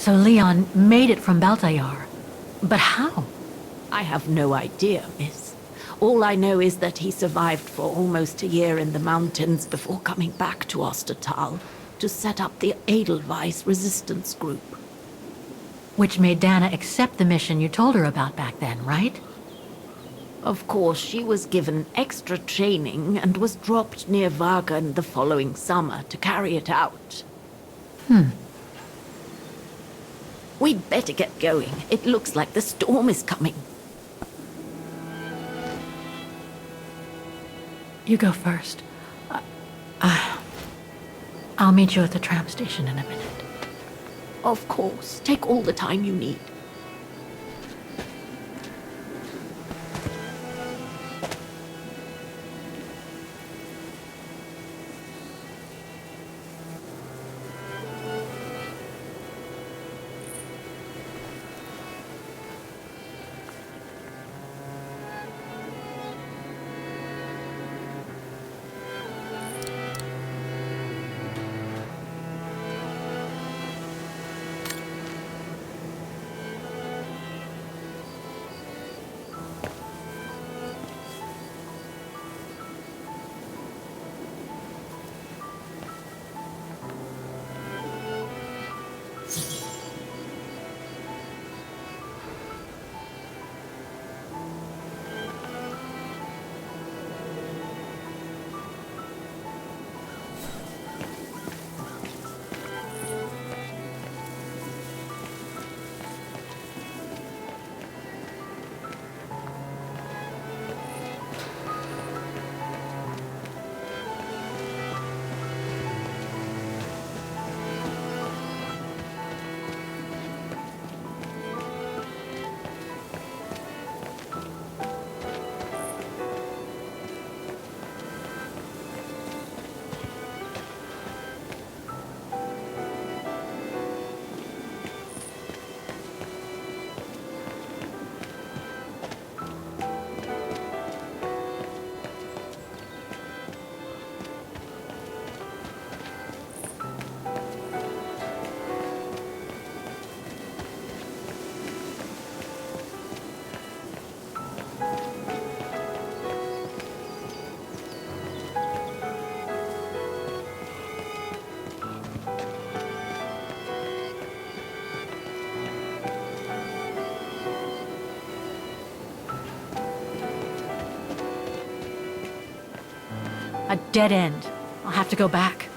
So Leon made it from Baltayar. But how? I have no idea, miss. All I know is that he survived for almost a year in the mountains before coming back to Ostertal to set up the Edelweiss resistance group. Which made Dana accept the mission you told her about back then, right? Of course, she was given extra training and was dropped near Vaghen the following summer to carry it out. We'd better get going. It looks like the storm is coming. You go first. I'll meet you at the tram station in a minute. Of course. Take all the time you need. A dead end. I'll have to go back.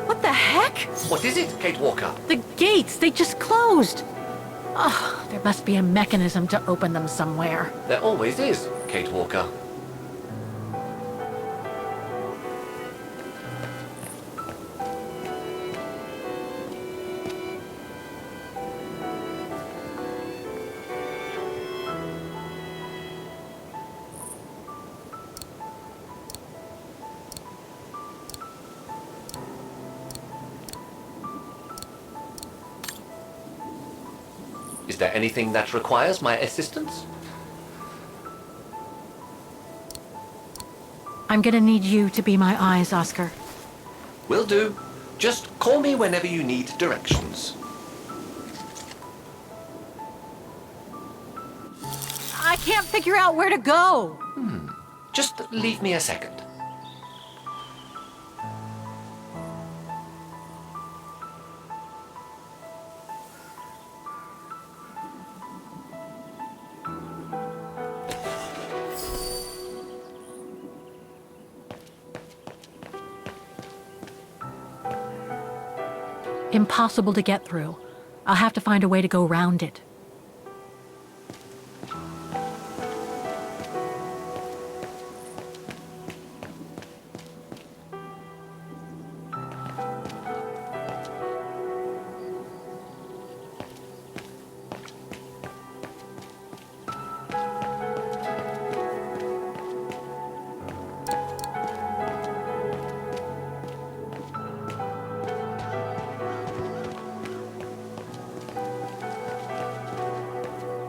What the heck? What is it, Kate Walker? The gates, they just closed. Oh, there must be a mechanism to open them somewhere. There always is, Kate Walker. Is there anything that requires my assistance? I'm gonna need you to be my eyes, Oscar. Will do. Just call me whenever you need directions. I can't figure out where to go. Just leave me a second. Impossible to get through. I'll have to find a way to go round it.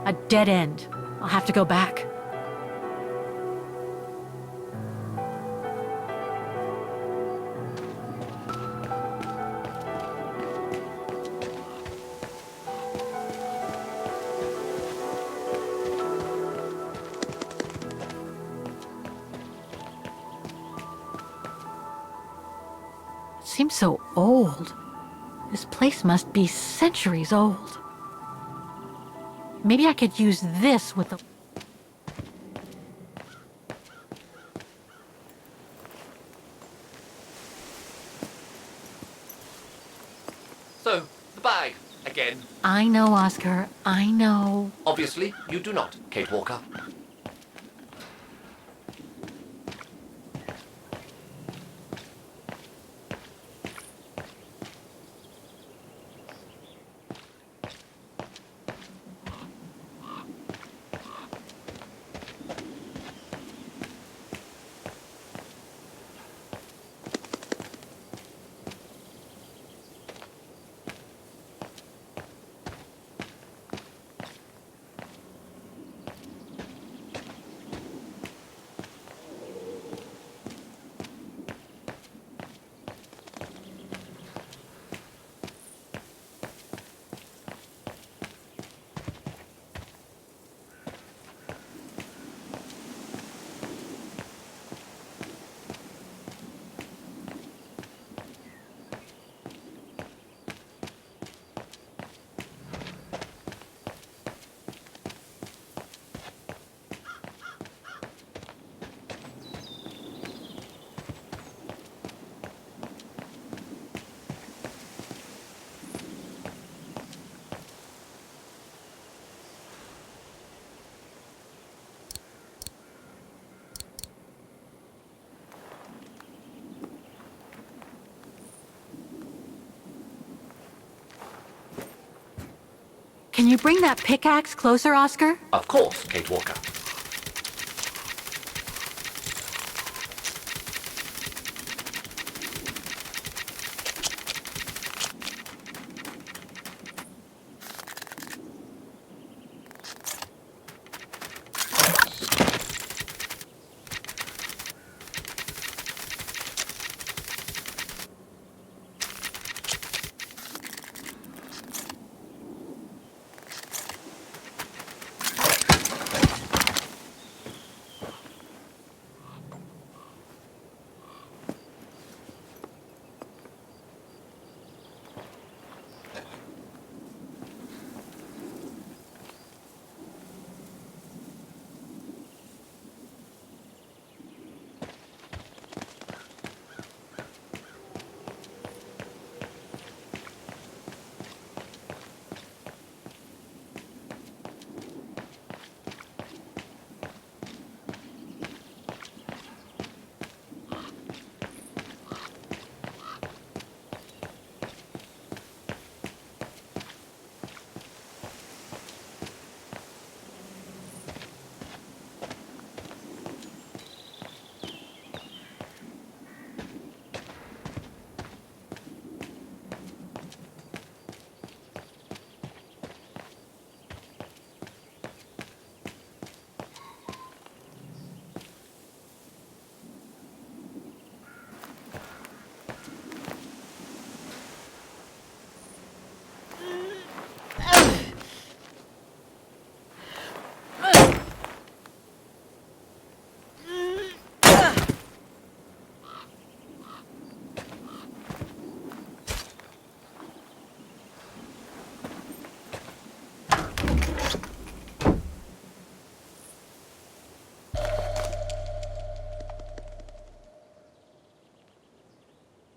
A dead end. I'll have to go back. It seems so old. This place must be centuries old. Maybe I could use this with the... So, the bag, again. I know, Oscar. I know. Obviously, you do not, Kate Walker. Can you bring that pickaxe closer, Oscar? Of course, Kate Walker.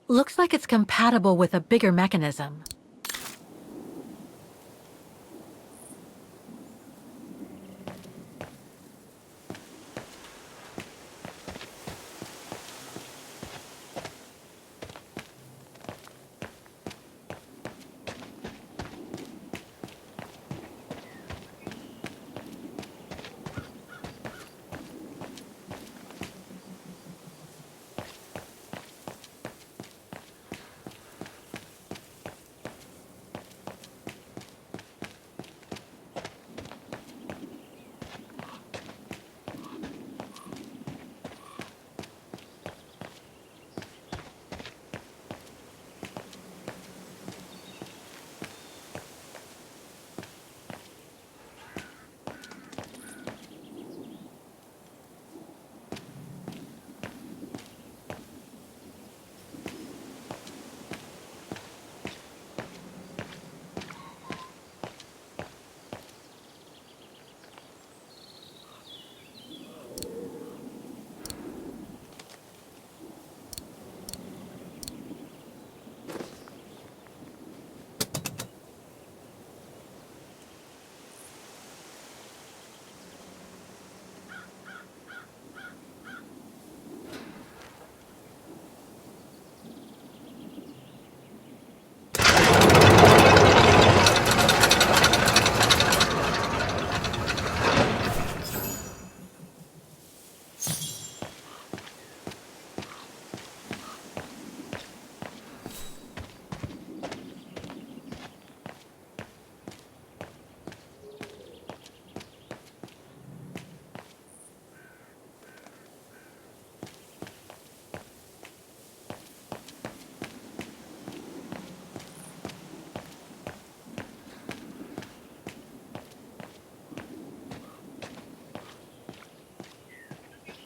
Looks like it's compatible with a bigger mechanism.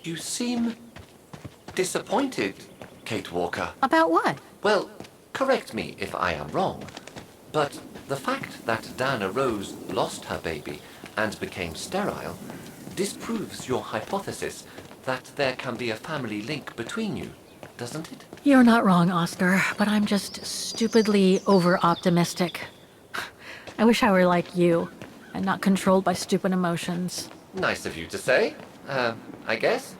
You seem disappointed, Kate Walker. About what? Well, correct me if I am wrong, but the fact that Dana Roze lost her baby and became sterile disproves your hypothesis that there can be a family link between you, doesn't it? You're not wrong, Oscar, but I'm just stupidly over-optimistic. I wish I were like you, and not controlled by stupid emotions. Nice of you to say, I guess.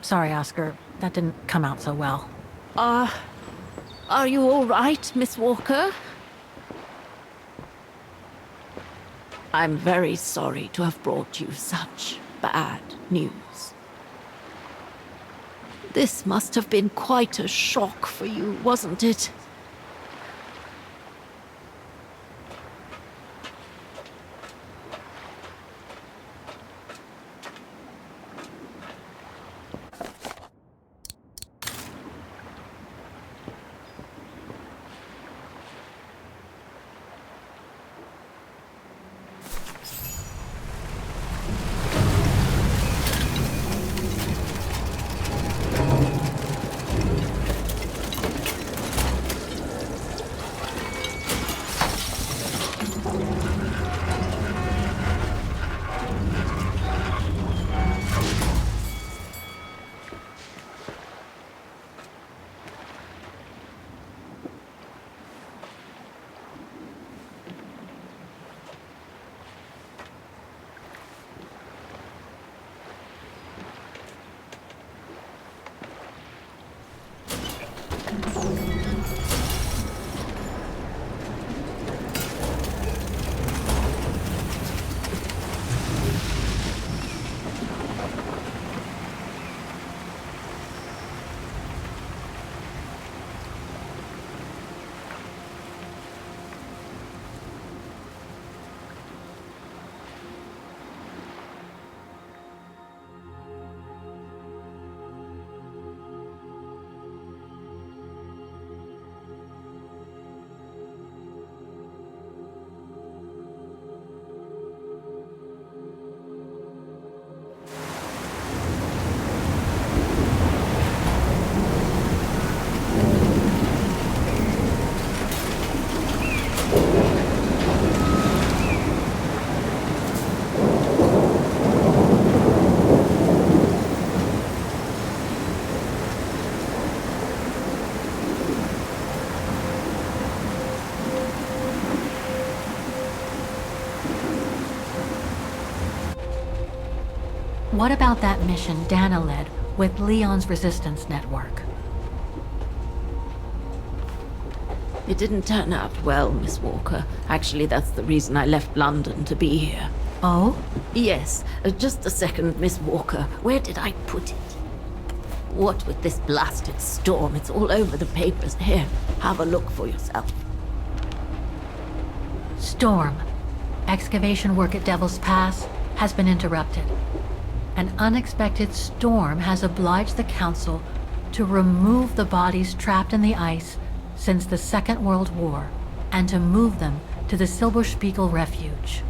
Sorry, Oscar. That didn't come out so well. Are you all right, Miss Walker? I'm very sorry to have brought you such bad news. This must have been quite a shock for you, wasn't it? What about that mission Dana led with Leon's resistance network? It didn't turn out well, Miss Walker. Actually, that's the reason I left London to be here. Oh? Yes, just a second, Miss Walker. Where did I put it? What with this blasted storm? It's all over the papers. Here, have a look for yourself. Storm. Excavation work at Devil's Pass has been interrupted. An unexpected storm has obliged the Council to remove the bodies trapped in the ice since the Second World War and to move them to the Silberspiegel Refuge.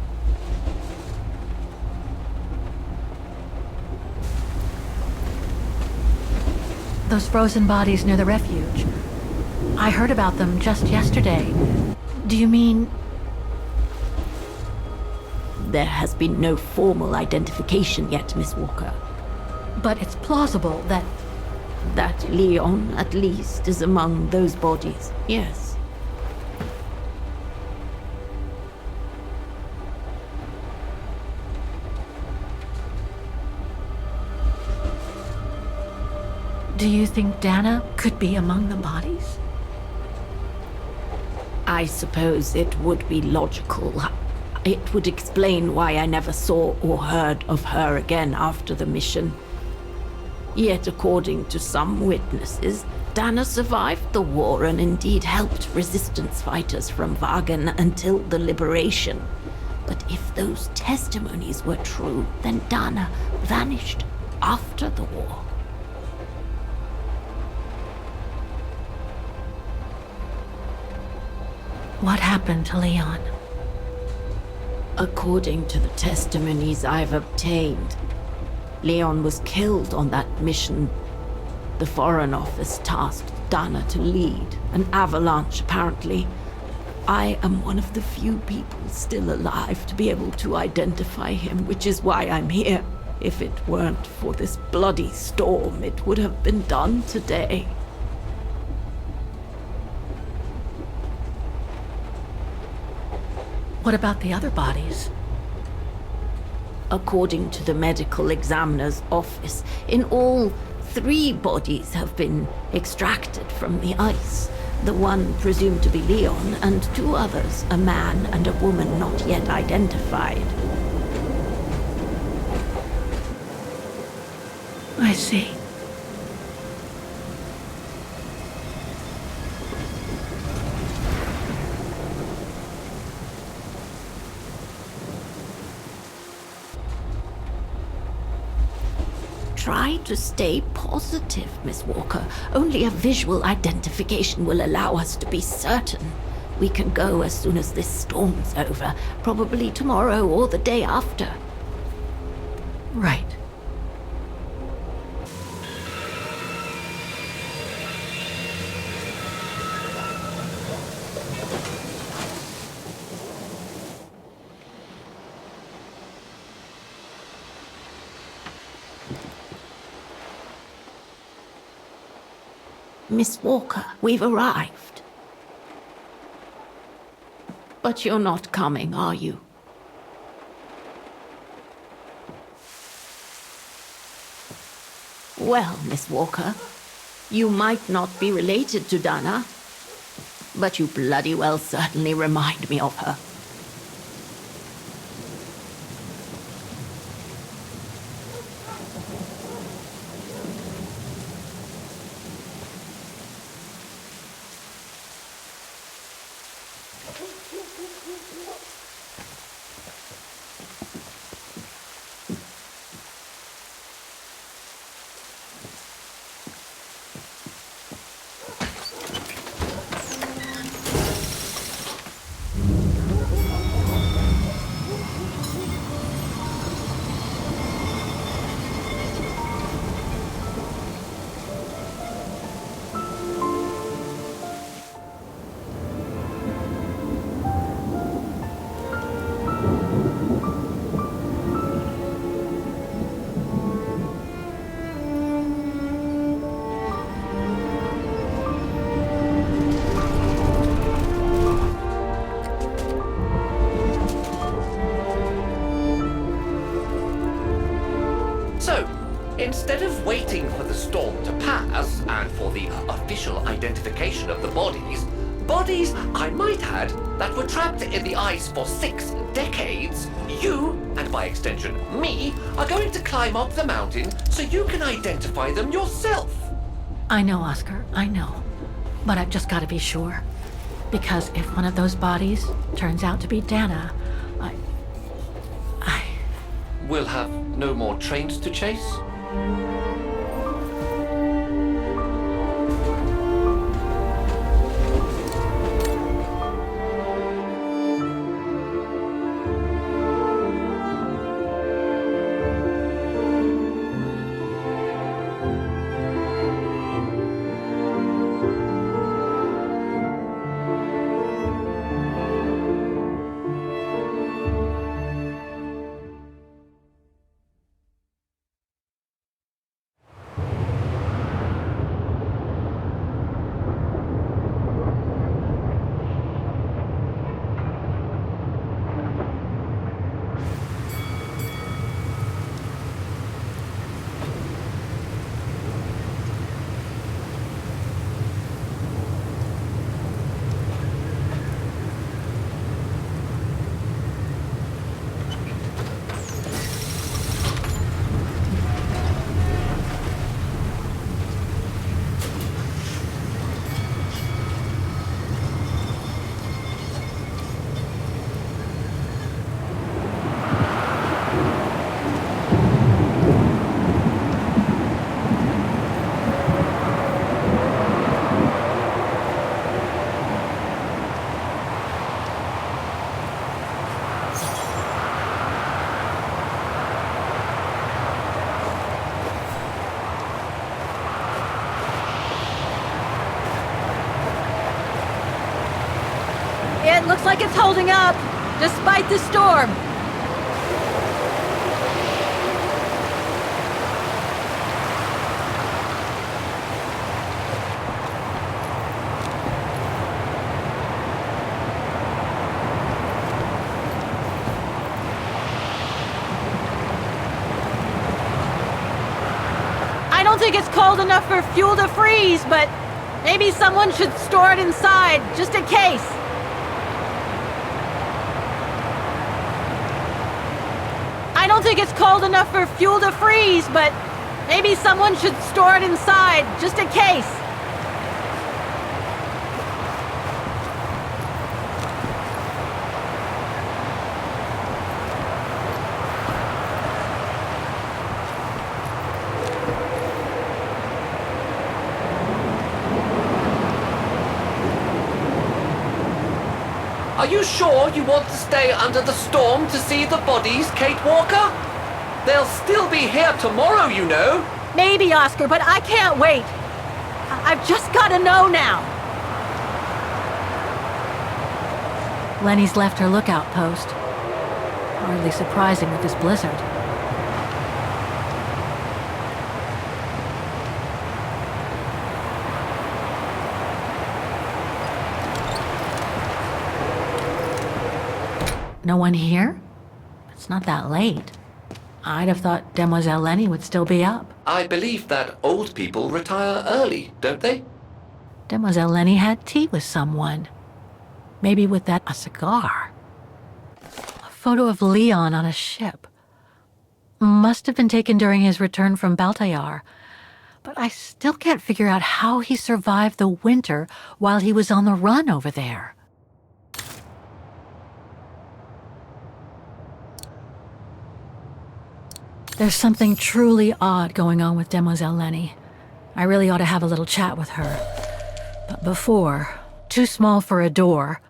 Those frozen bodies near the refuge. I heard about them just yesterday. Do you mean... There has been no formal identification yet, Miss Walker. But it's plausible that... That Leon, at least, is among those bodies, yes. Do you think Dana could be among the bodies? I suppose it would be logical. It would explain why I never saw or heard of her again after the mission. Yet, according to some witnesses, Dana survived the war and indeed helped resistance fighters from Vaghen until the liberation. But if those testimonies were true, then Dana vanished after the war. What happened to Leon? According to the testimonies I've obtained, Leon was killed on that mission. The Foreign Office tasked Dana to lead an avalanche, apparently. I am one of the few people still alive to be able to identify him, which is why I'm here. If it weren't for this bloody storm, it would have been done today. What about the other bodies? According to the medical examiner's office, in all, 3 bodies have been extracted from the ice. The one presumed to be Leon, and 2 others, a man and a woman not yet identified. I see. Try to stay positive, Miss Walker. Only a visual identification will allow us to be certain. We can go as soon as this storm's over, probably tomorrow or the day after. Right. Miss Walker, we've arrived. But you're not coming, are you? Well, Miss Walker, you might not be related to Dana, but you bloody well certainly remind me of her. identification of the bodies. Bodies, I might add, that were trapped in the ice for 6 decades. You, and by extension me, are going to climb up the mountain so you can identify them yourself. I know, Oscar, I know. But I've just got to be sure. Because if one of those bodies turns out to be Dana, I... We'll have no more trains to chase? It looks like it's holding up, despite the storm. I don't think it's cold enough for fuel to freeze, but maybe someone should store it inside, just in case. I don't think it's cold enough for fuel to freeze, but maybe someone should store it inside, just in case. Are you sure you want to stay under the storm to see the bodies, Kate Walker? They'll still be here tomorrow, you know. Maybe, Oscar, but I can't wait. I've just got to know now. Lenny's left her lookout post. Hardly surprising with this blizzard. No one here? It's not that late. I'd have thought Demoiselle Lenny would still be up. I believe that old people retire early, don't they? Demoiselle Lenny had tea with someone. Maybe with a cigar. A photo of Leon on a ship. Must have been taken during his return from Baltayar. But I still can't figure out how he survived the winter while he was on the run over there. There's something truly odd going on with Demoiselle Lenny. I really ought to have a little chat with her. But before, too small for a door.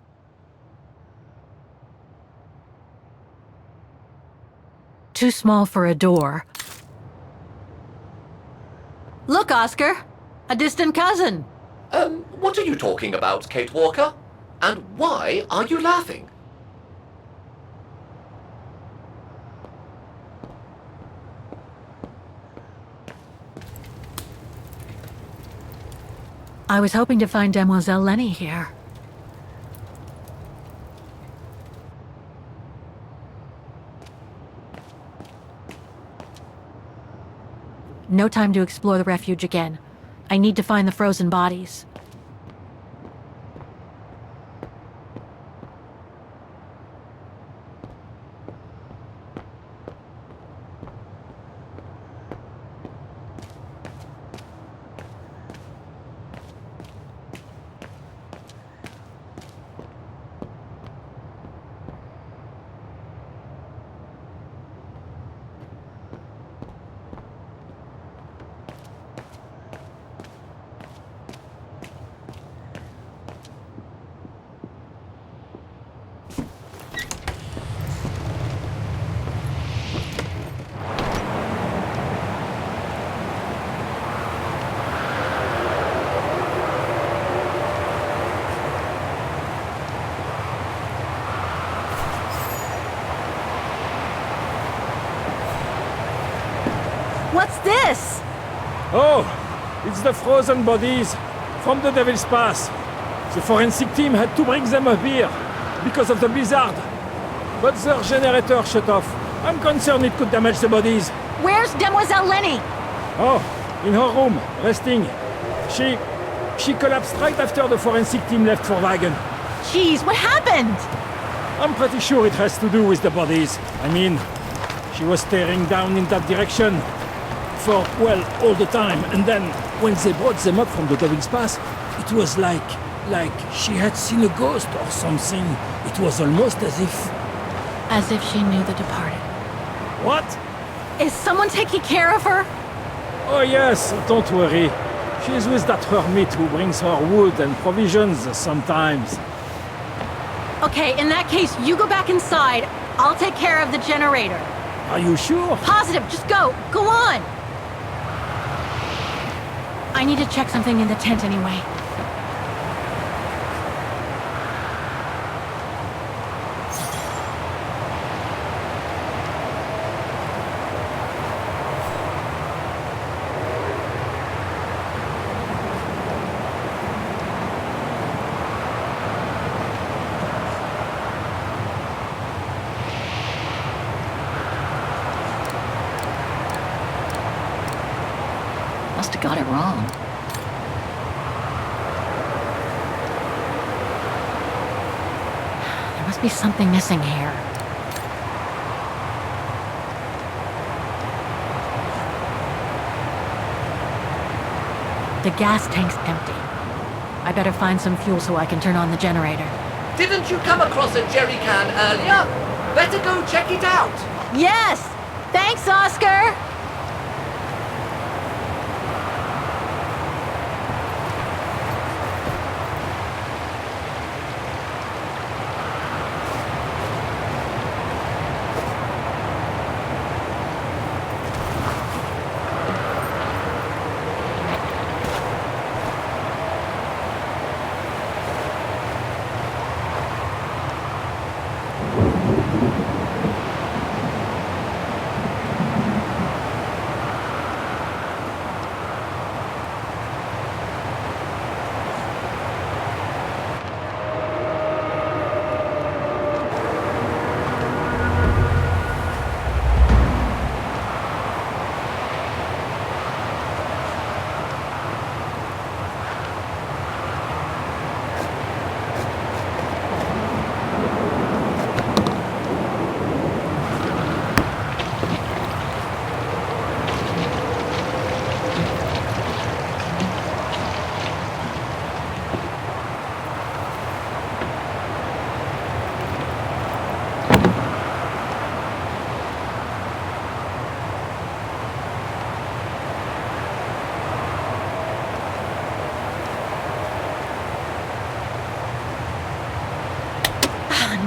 Too small for a door. Look, Oscar! A distant cousin! What are you talking about, Kate Walker? And why are you laughing? I was hoping to find Demoiselle Lenny here. No time to explore the refuge again. I need to find the frozen bodies. What's this? Oh, it's the frozen bodies from the Devil's Pass. The forensic team had to bring them up here because of the blizzard. But their generator shut off. I'm concerned it could damage the bodies. Where's Demoiselle Lenny? Oh, in her room, resting. She collapsed right after the forensic team left for Vaghen. Jeez, what happened? I'm pretty sure it has to do with the bodies. I mean, she was staring down in that direction for, well, all the time. And then, when they brought them up from the Devil's Pass, it was like she had seen a ghost or something. It was almost as if... As if she knew the departed. What? Is someone taking care of her? Oh yes, don't worry. She's with that hermit who brings her wood and provisions sometimes. Okay, in that case, you go back inside. I'll take care of the generator. Are you sure? Positive, just go. Go on. I need to check something in the tent anyway. Must have got it wrong. There must be something missing here. The gas tank's empty. I better find some fuel so I can turn on the generator. Didn't you come across a jerry can earlier? Better go check it out. Yes! Thanks, Oscar!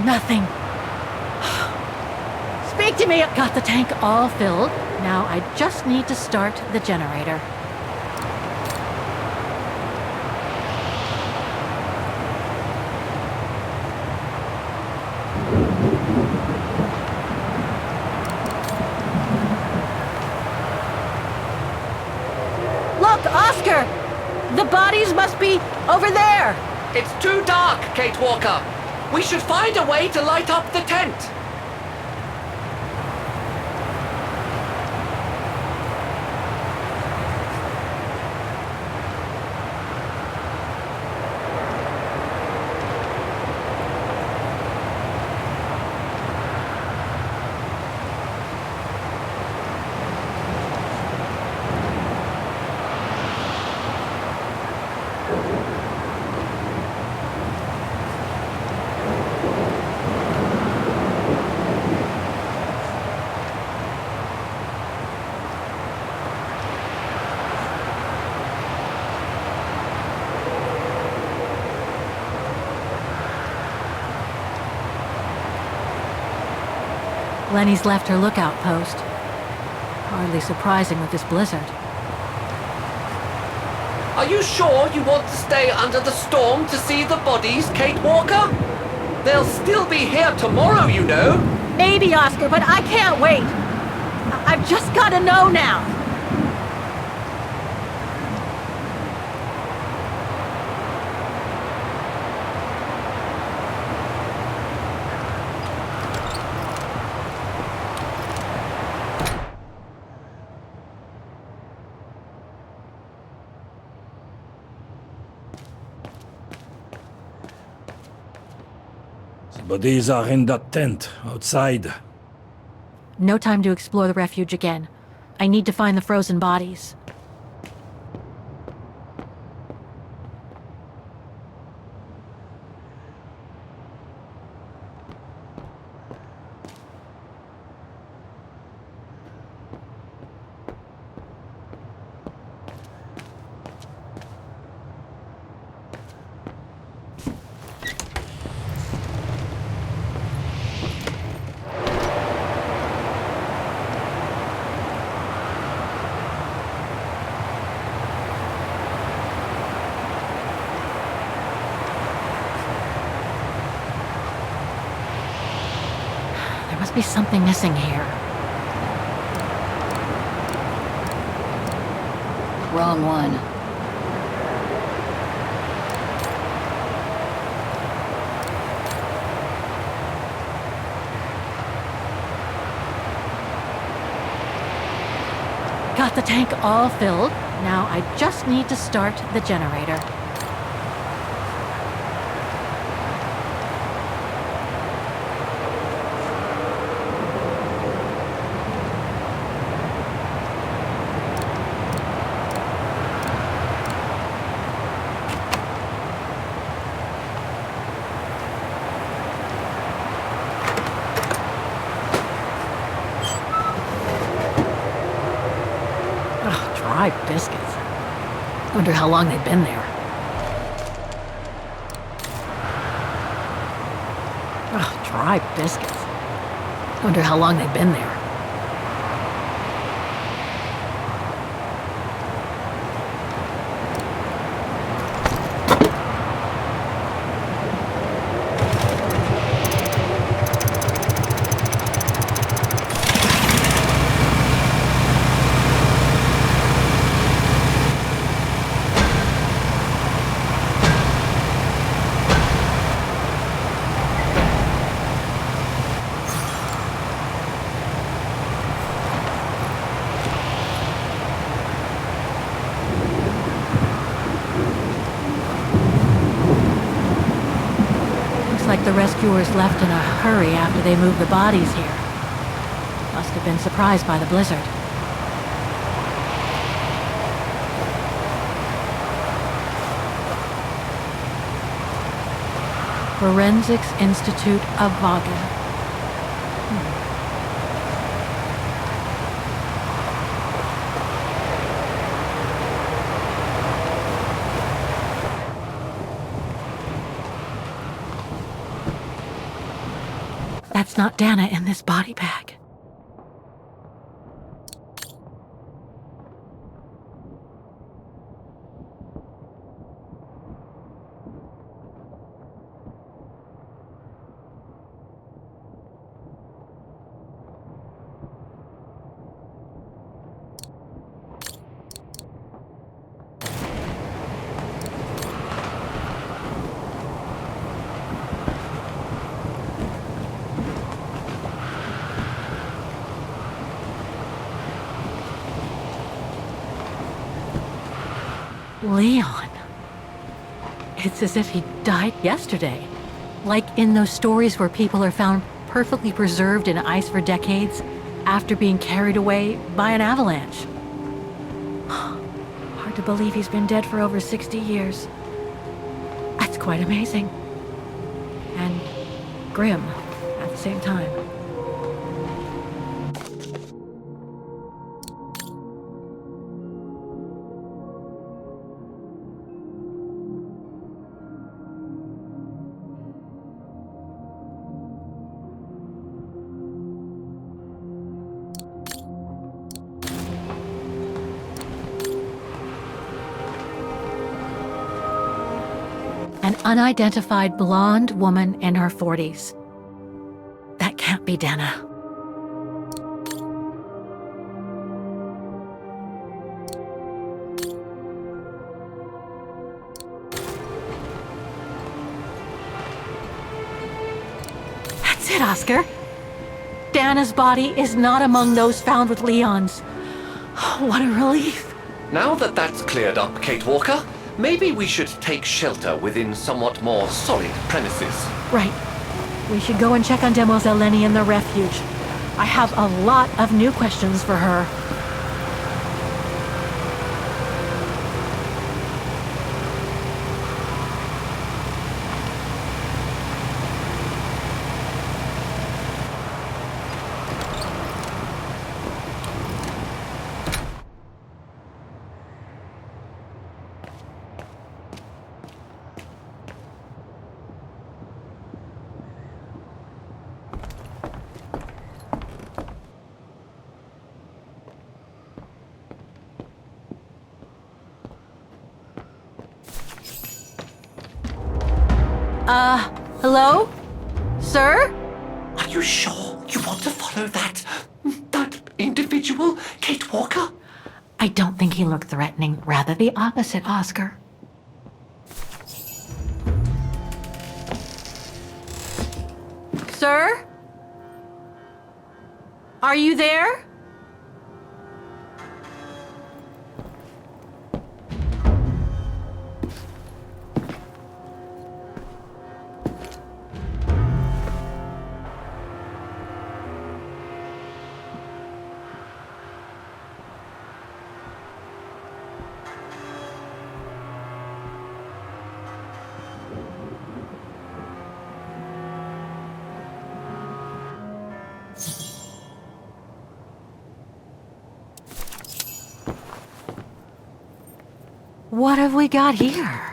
Nothing. Speak to me! Got the tank all filled. Now I just need to start the generator. Look, Oscar! The bodies must be over there! It's too dark, Kate Walker. We should find a way to light up the tent. Lenny's left her lookout post. Hardly surprising with this blizzard. Are you sure you want to stay under the storm to see the bodies, Kate Walker? They'll still be here tomorrow, you know. Maybe, Oscar, but I can't wait. I've just got to know now. Bodies are in that tent, outside. No time to explore the refuge again. I need to find the frozen bodies. There must be something missing here. Wrong one. Got the tank all filled. Now I just need to start the generator. Dry biscuits. Wonder how long they've been there. Dry biscuits. Wonder how long they've been there. Like the rescuers left in a hurry after they moved the bodies here. Must have been surprised by the blizzard. Forensics Institute of Vaghen. That's not Dana in this body bag. Leon. It's as if he died yesterday. Like in those stories where people are found perfectly preserved in ice for decades after being carried away by an avalanche. Hard to believe he's been dead for over 60 years. That's quite amazing. And grim at the same time. An unidentified blonde woman in her 40s. That can't be Dana. That's it, Oscar. Dana's body is not among those found with Leon's. What a relief. Now that that's cleared up, Kate Walker, maybe we should take shelter within somewhat more solid premises. Right. We should go and check on Demoiselle Lenny in the refuge. I have a lot of new questions for her. Hello? Sir? Are you sure you want to follow that individual, Kate Walker? I don't think he looked threatening. Rather the opposite, Oscar. Sir? Are you there? What have we got here?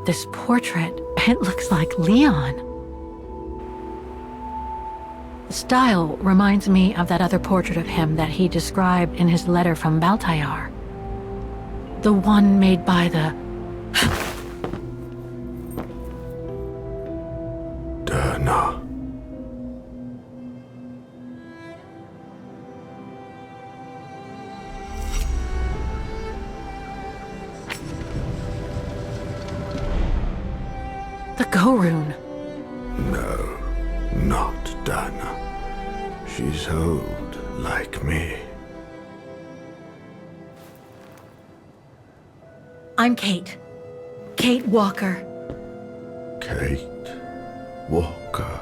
This portrait, it looks like Leon. The style reminds me of that other portrait of him that he described in his letter from Baltayar. The one made by the... Dana. the Go Rune. No, not Dana. She's old, like me. I'm Kate. Kate Walker. Kate Walker.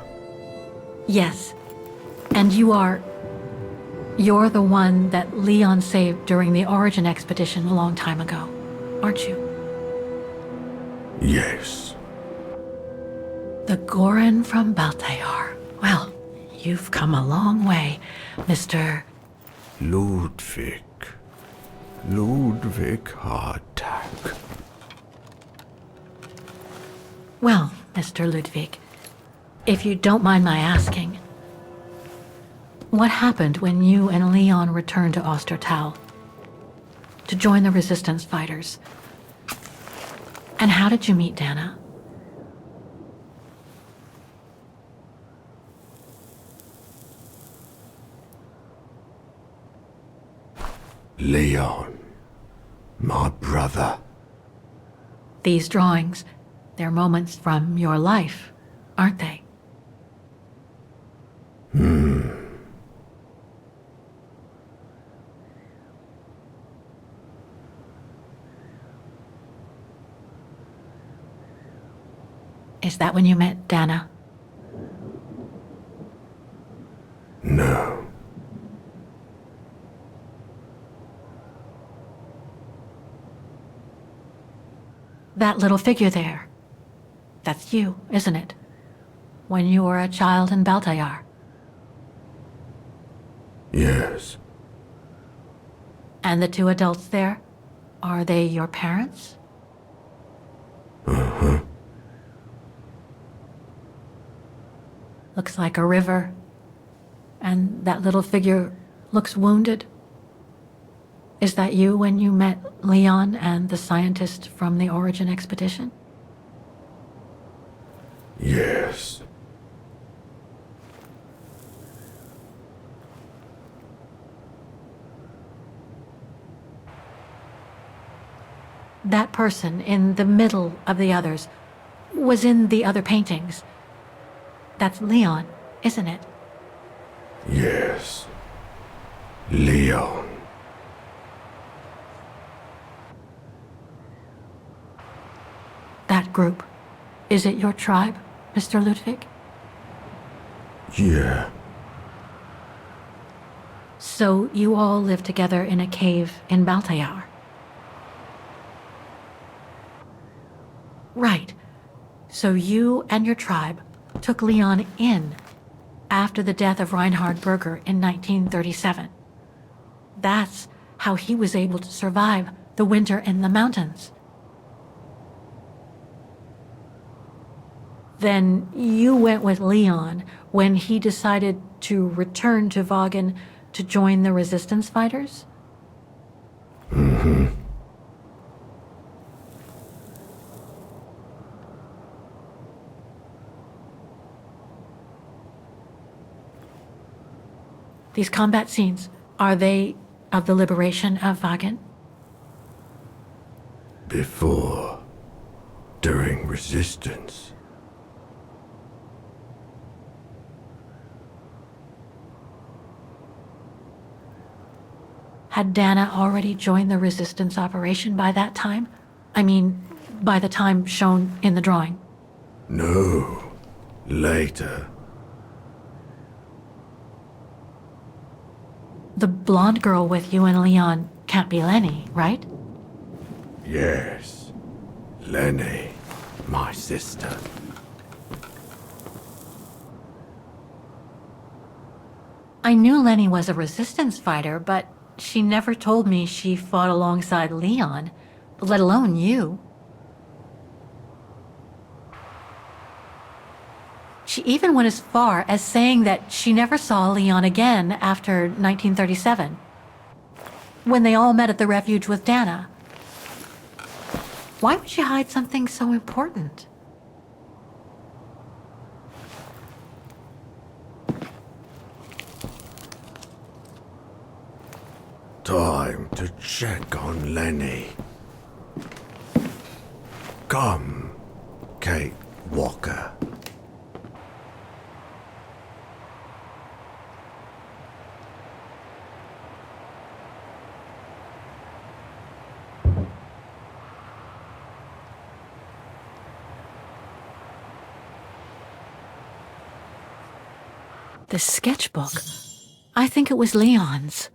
Yes. And you're the one that Leon saved during the Origin expedition a long time ago, aren't you? Yes. The Goran from Baltayar. Well, you've come a long way, Mr. Ludwig. Ludwig Hardtack. Well, Mr. Ludwig, if you don't mind my asking, what happened when you and Leon returned to Ostertal to join the resistance fighters? And how did you meet Dana? Leon. My brother. These drawings, they're moments from your life, aren't they? Is that when you met Dana? No. That little figure there. That's you, isn't it? When you were a child in Baltayar. Yes. And the two adults there, are they your parents? Uh-huh. Looks like a river. And that little figure looks wounded. Is that you when you met Leon and the scientist from the Origin expedition? Yes. That person in the middle of the others was in the other paintings. That's Leon, isn't it? Yes. Leon. That group. Is it your tribe, Mr. Ludwig? Yeah. So you all live together in a cave in Baltayar? Right. So you and your tribe took Leon in after the death of Reinhard Berger in 1937. That's how he was able to survive the winter in the mountains. Then you went with Leon when he decided to return to Vaghen to join the resistance fighters? Mm-hmm. These combat scenes, are they of the liberation of Vaghen? Before. During resistance. Had Dana already joined the resistance operation by that time? I mean, by the time shown in the drawing. No. Later. The blonde girl with you and Leon can't be Lenny, right? Yes. Lenny. My sister. I knew Lenny was a resistance fighter, but she never told me she fought alongside Leon, let alone you. She even went as far as saying that she never saw Leon again after 1937, when they all met at the refuge with Dana. Why would she hide something so important? Time to check on Lenny. Come, Kate Walker. The sketchbook. I think it was Leon's.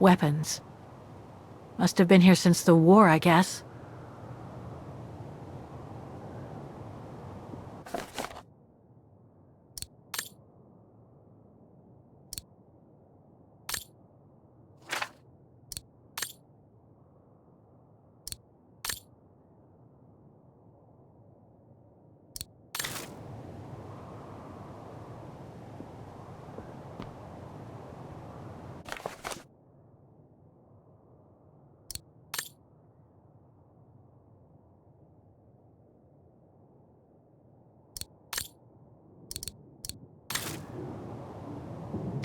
Weapons. Must have been here since the war, I guess.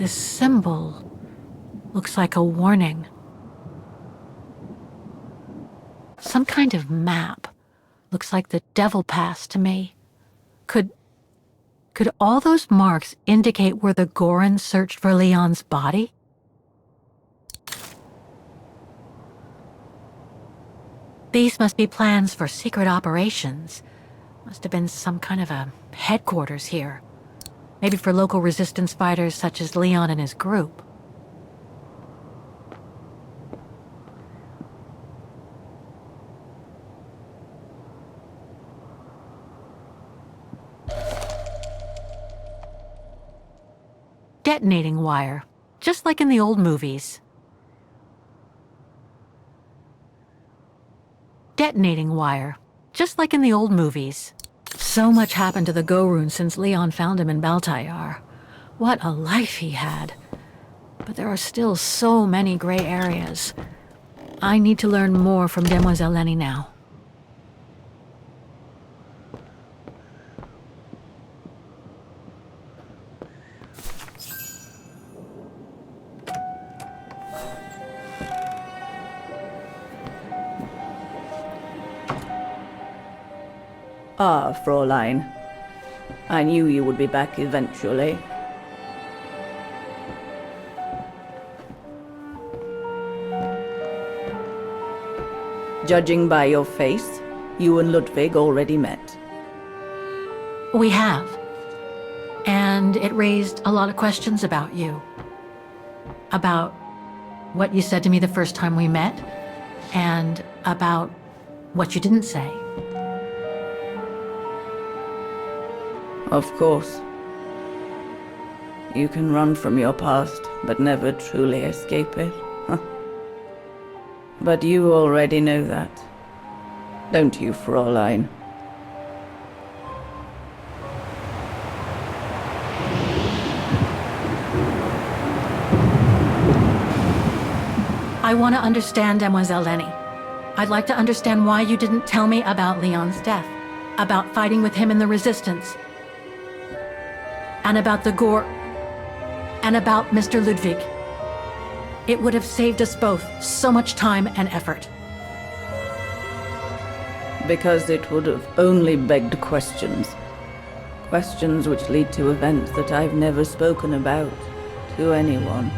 This symbol looks like a warning. Some kind of map. Looks like the devil pass to me. Could all those marks indicate where the Gorons searched for Leon's body? These must be plans for secret operations. Must have been some kind of a headquarters here. Maybe for local resistance fighters such as Leon and his group. Detonating wire, just like in the old movies. Detonating wire, just like in the old movies. So much happened to the Gorun since Leon found him in Baltayar. What a life he had. But there are still so many gray areas. I need to learn more from Demoiselle Lenny now. Ah, Fräulein. I knew you would be back eventually. Judging by your face, you and Ludwig already met. We have. And it raised a lot of questions about you. About what you said to me the first time we met, and about what you didn't say. Of course. You can run from your past, but never truly escape it. But you already know that. Don't you, Fräulein? I want to understand Demoiselle Lenny. I'd like to understand why you didn't tell me about Leon's death, about fighting with him in the Resistance, and about the Gore, and about Mr. Ludwig. It would have saved us both so much time and effort. Because it would have only begged questions. Questions which lead to events that I've never spoken about to anyone.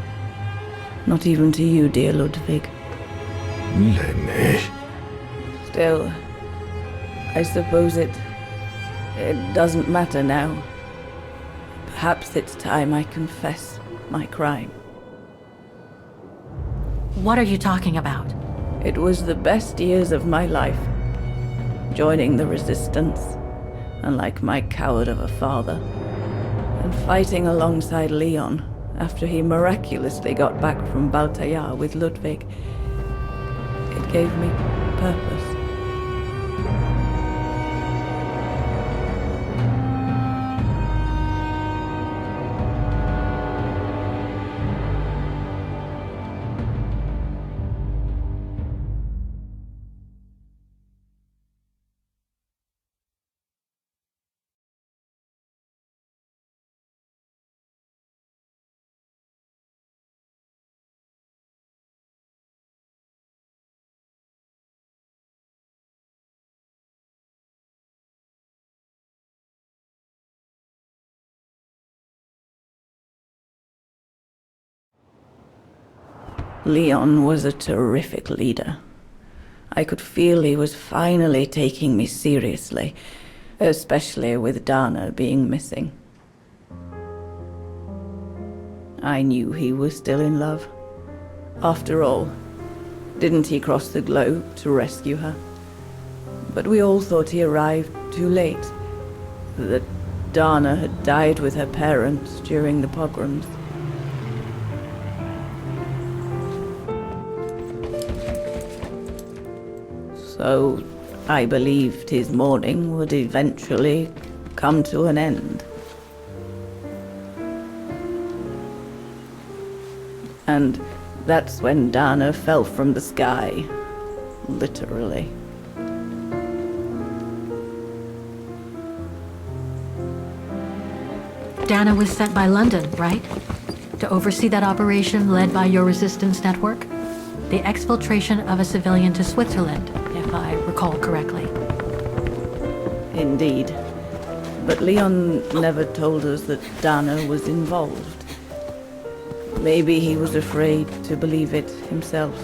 Not even to you, dear Ludwig. Lenny. Still, I suppose it doesn't matter now. Perhaps it's time I confess my crime. What are you talking about? It was the best years of my life. Joining the Resistance, unlike my coward of a father, and fighting alongside Leon after he miraculously got back from Baltayar with Ludwig. It gave me purpose. Leon was a terrific leader. I could feel he was finally taking me seriously, especially with Dana being missing. I knew he was still in love. After all, didn't he cross the globe to rescue her? But we all thought he arrived too late, that Dana had died with her parents during the pogroms. So I believed his mourning would eventually come to an end. And that's when Dana fell from the sky, literally. Dana was sent by London, right? to oversee that operation led by your resistance network? The exfiltration of a civilian to Switzerland, if I recall correctly. Indeed. But Leon never told us that Dana was involved. Maybe he was afraid to believe it himself.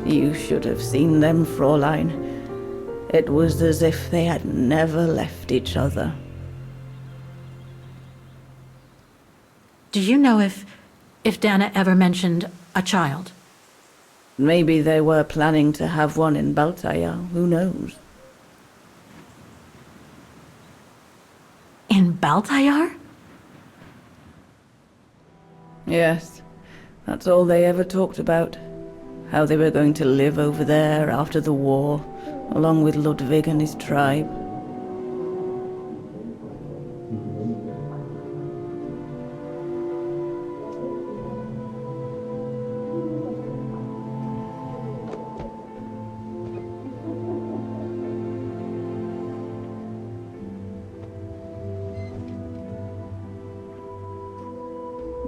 You should have seen them, Fräulein. It was as if they had never left each other. Do you know if Dana ever mentioned a child? Maybe they were planning to have one in Baltaya, who knows? In Baltayar? Yes, that's all they ever talked about. How they were going to live over there after the war, along with Ludwig and his tribe.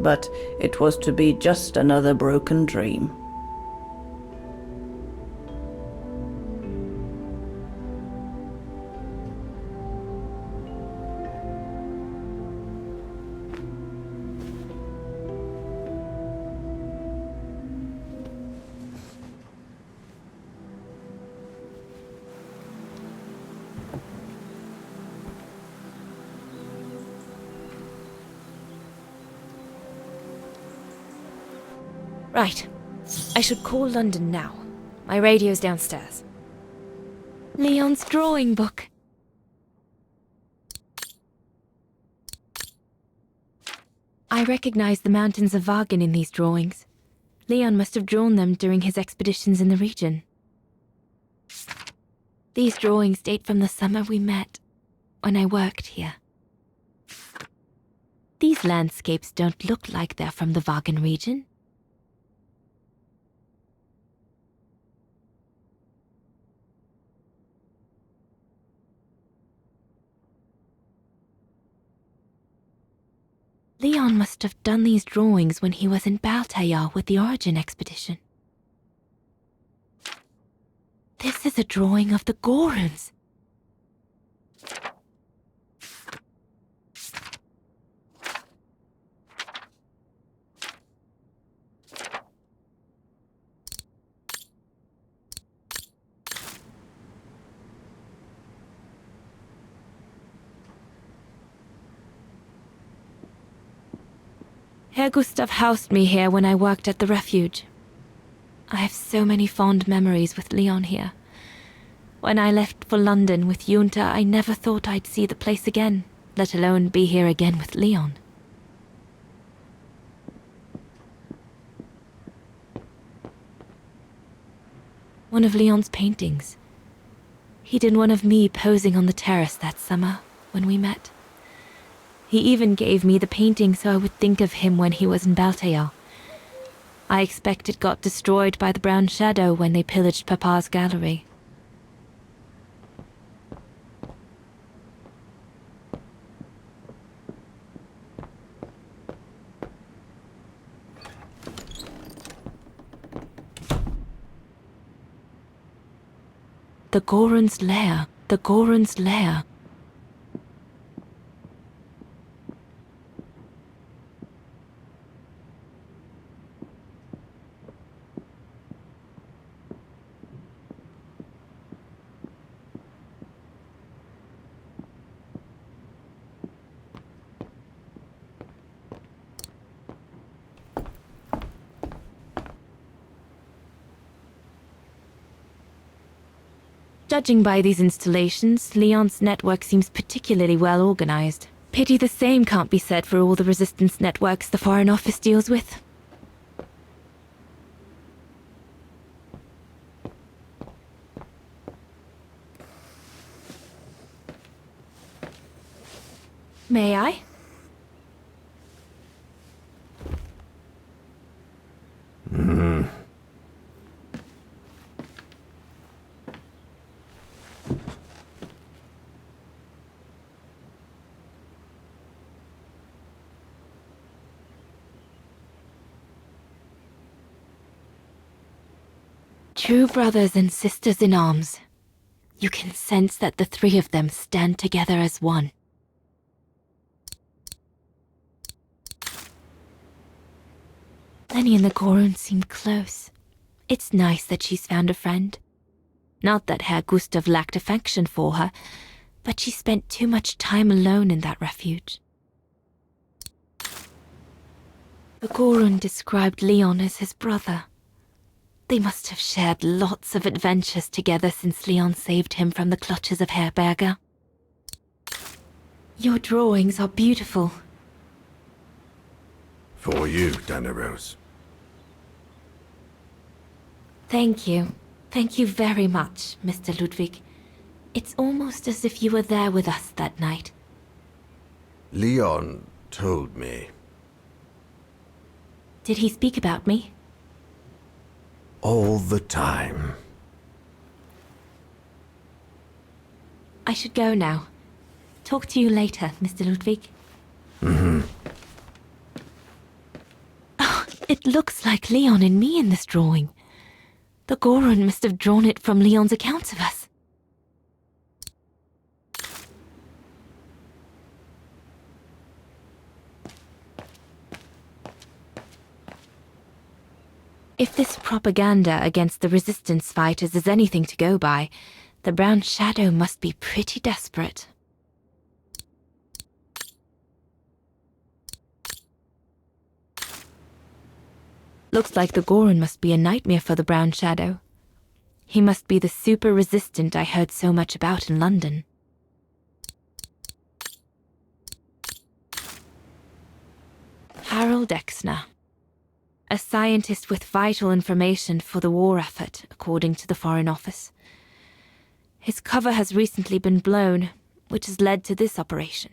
But it was to be just another broken dream. Right. I should call London now. My radio's downstairs. Leon's drawing book. I recognize the mountains of Vaghen in these drawings. Leon must have drawn them during his expeditions in the region. These drawings date from the summer we met, when I worked here. These landscapes don't look like they're from the Vaghen region. Leon must have done these drawings when he was in Baltayar with the Origin expedition. This is a drawing of the Goruns. Herr Gustav housed me here when I worked at the refuge. I have so many fond memories with Leon here. When I left for London with Junta, I never thought I'd see the place again, let alone be here again with Leon. One of Leon's paintings. He did one of me posing on the terrace that summer when we met. He even gave me the painting so I would think of him when he was in Baltayar. I expect it got destroyed by the Brown Shadow when they pillaged Papa's gallery. The Goron's lair. The Goron's lair. Judging by these installations, Leon's network seems particularly well organized. Pity the same can't be said for all the resistance networks the Foreign Office deals with. May I? True brothers and sisters in arms. You can sense that the three of them stand together as one. Lenny and the Goron seem close. It's nice that she's found a friend. Not that Herr Gustav lacked affection for her, but she spent too much time alone in that refuge. The Goron described Leon as his brother. They must have shared lots of adventures together since Leon saved him from the clutches of Herberger. Your drawings are beautiful. For you, Dana Roze. Thank you. Thank you very much, Mr. Ludwig. It's almost as if you were there with us that night. Leon told me. Did he speak about me? All the time. I should go now. Talk to you later, Mr. Ludwig. Oh, it looks like Leon and me in this drawing. The Goron must have drawn it from Leon's accounts of us. If this propaganda against the resistance fighters is anything to go by, the Brown Shadow must be pretty desperate. Looks like the Goron must be a nightmare for the Brown Shadow. He must be the super resistant I heard so much about in London. Harold Exner. A scientist with vital information for the war effort, according to the Foreign Office. His cover has recently been blown, which has led to this operation.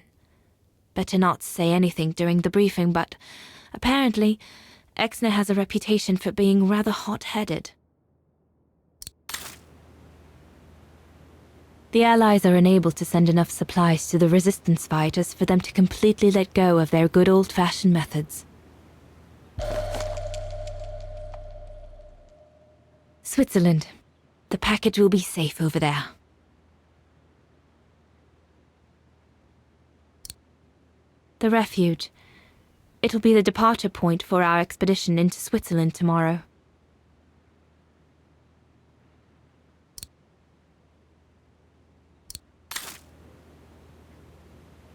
Better not say anything during the briefing, but apparently, Exner has a reputation for being rather hot-headed. The Allies are unable to send enough supplies to the resistance fighters for them to completely let go of their good old-fashioned methods. Switzerland. The package will be safe over there. The refuge. It'll be the departure point for our expedition into Switzerland tomorrow.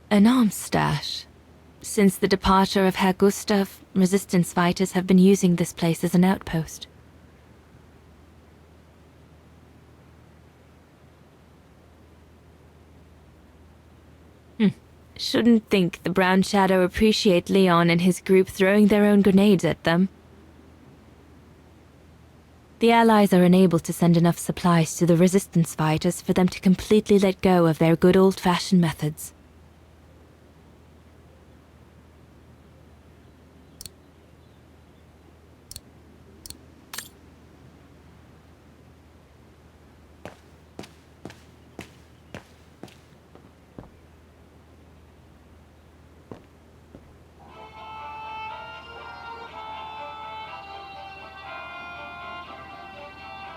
An arms stash. Since the departure of Herr Gustav, resistance fighters have been using this place as an outpost. Shouldn't think the Brown Shadow appreciate Leon and his group throwing their own grenades at them. The Allies are unable to send enough supplies to the resistance fighters for them to completely let go of their good old-fashioned methods.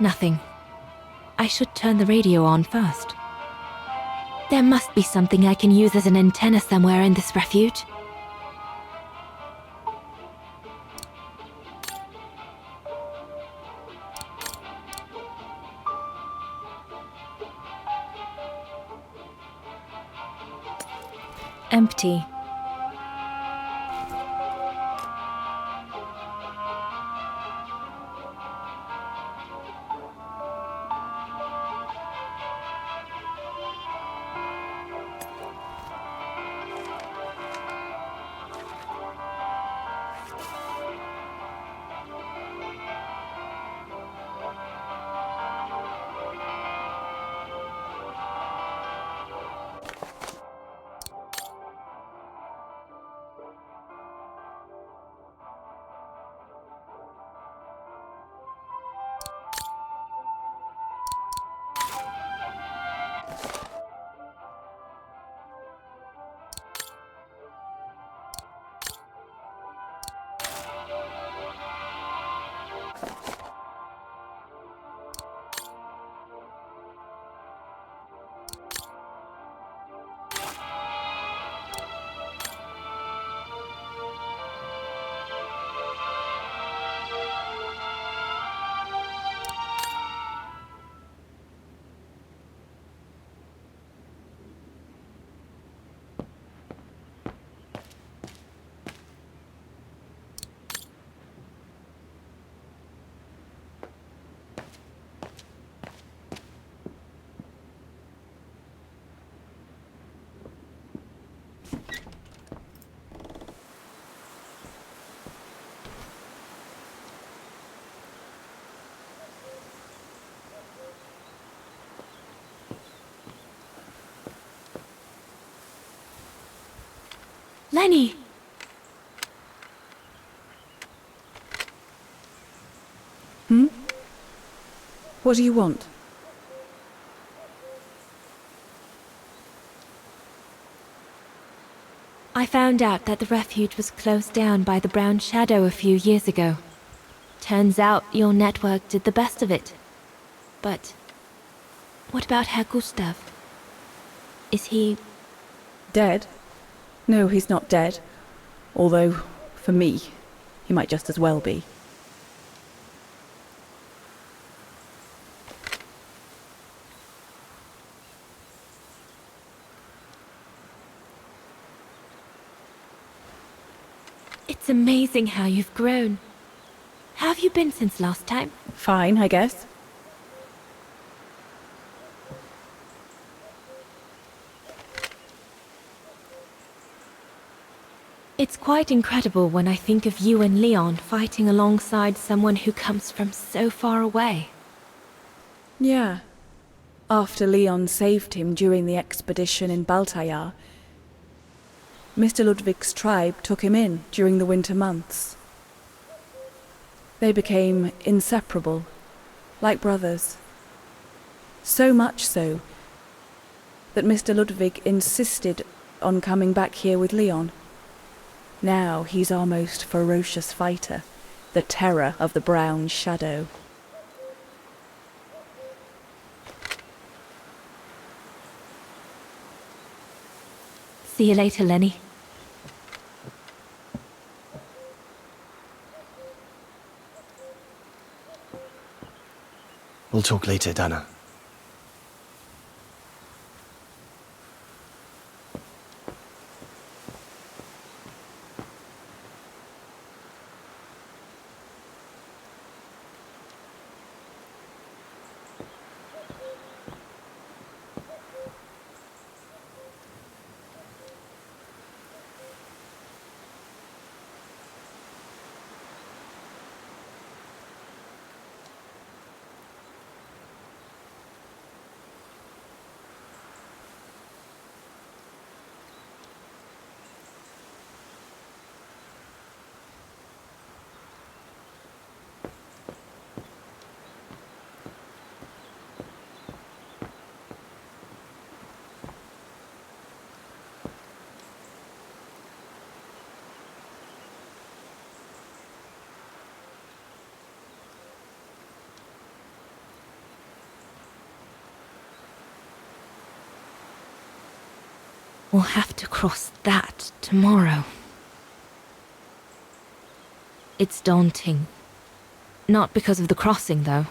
Nothing. I should turn the radio on first. There must be something I can use as an antenna somewhere in this refuge. Empty. Lenny! What do you want? I found out that the refuge was closed down by the Brown Shadow a few years ago. Turns out your network did the best of it. But what about Herr Gustav? Is he... Dead? No, he's not dead. Although, for me, he might just as well be. It's amazing how you've grown. How have you been since last time? Fine, I guess. It's quite incredible when I think of you and Leon fighting alongside someone who comes from so far away. Yeah. After Leon saved him during the expedition in Baltayar, Mr. Ludwig's tribe took him in during the winter months. They became inseparable, like brothers. So much so that Mr. Ludwig insisted on coming back here with Leon. Now he's our most ferocious fighter, the terror of the Brown Shadow. See you later, Lenny. We'll talk later, Dana. We'll have to cross that tomorrow. It's daunting. Not because of the crossing, though.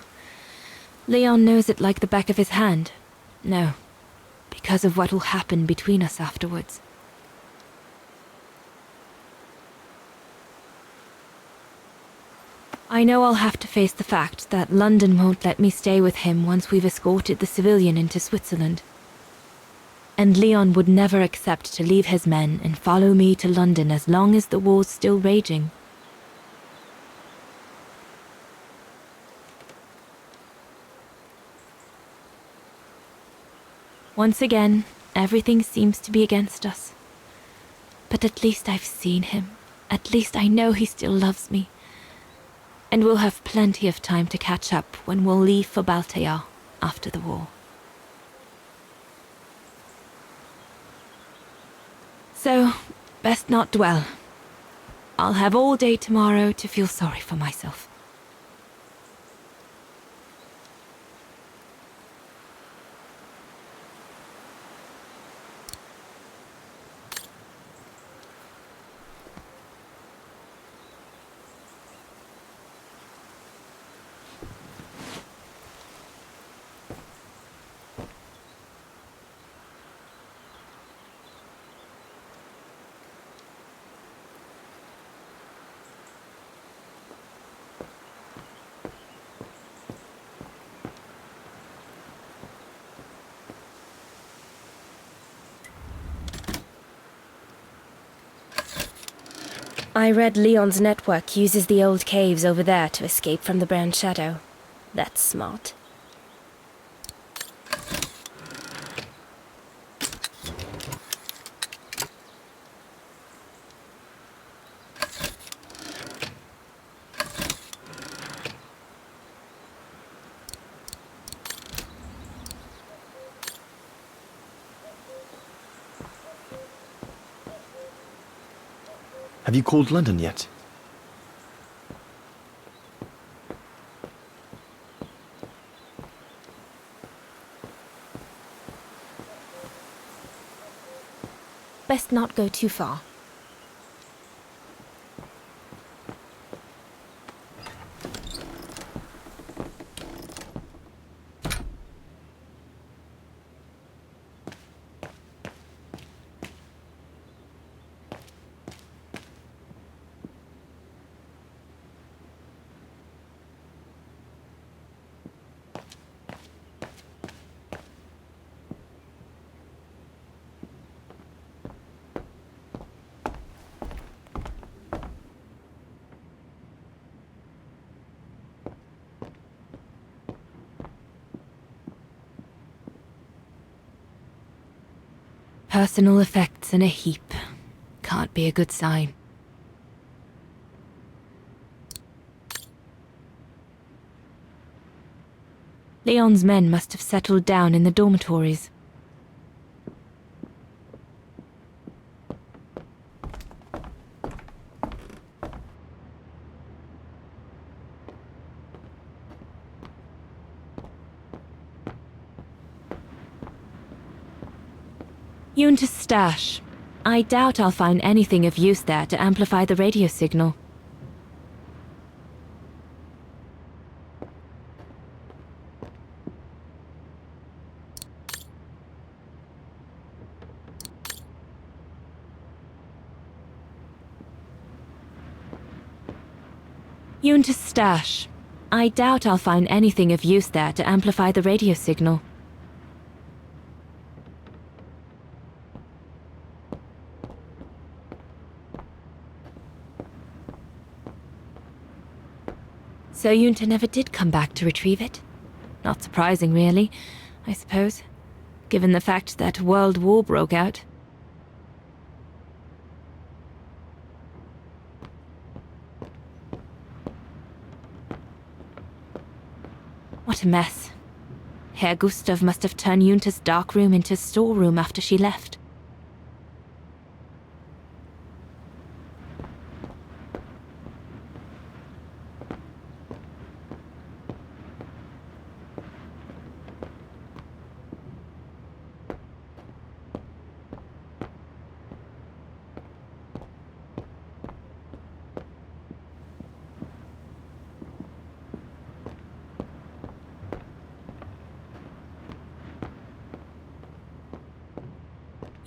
Leon knows it like the back of his hand. No, because of what will happen between us afterwards. I know I'll have to face the fact that London won't let me stay with him once we've escorted the civilian into Switzerland. And Leon would never accept to leave his men and follow me to London as long as the war's still raging. Once again, everything seems to be against us. But at least I've seen him. At least I know he still loves me. And we'll have plenty of time to catch up when we'll leave for Baltea after the war. So, best not dwell. I'll have all day tomorrow to feel sorry for myself. I read Leon's network uses the old caves over there to escape from the Brown Shadow. That's smart. Have you called London yet? Best not go too far. Personal effects in a heap. Can't be a good sign. Leon's men must have settled down in the dormitories. Yunta's stash. I doubt I'll find anything of use there to amplify the radio signal. Yunta's stash. I doubt I'll find anything of use there to amplify the radio signal. So Yunta never did come back to retrieve it? Not surprising, really, I suppose, given the fact that World War broke out. What a mess. Herr Gustav must have turned Yunta's dark room into a storeroom after she left.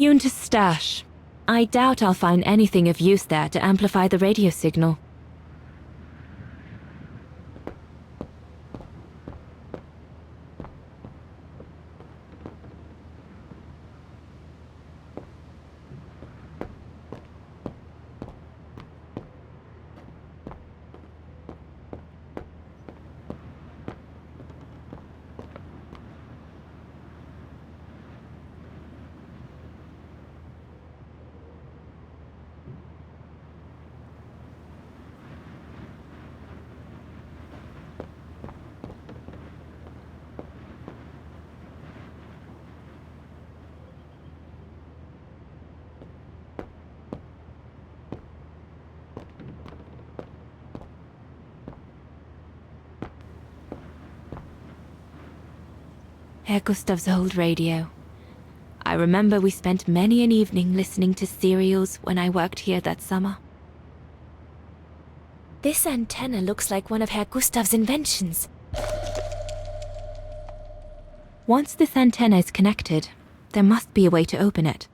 Yunta's stash. I doubt I'll find anything of use there to amplify the radio signal. Herr Gustav's old radio. I remember we spent many an evening listening to serials when I worked here that summer. This antenna looks like one of Herr Gustav's inventions. Once this antenna is connected, there must be a way to open it.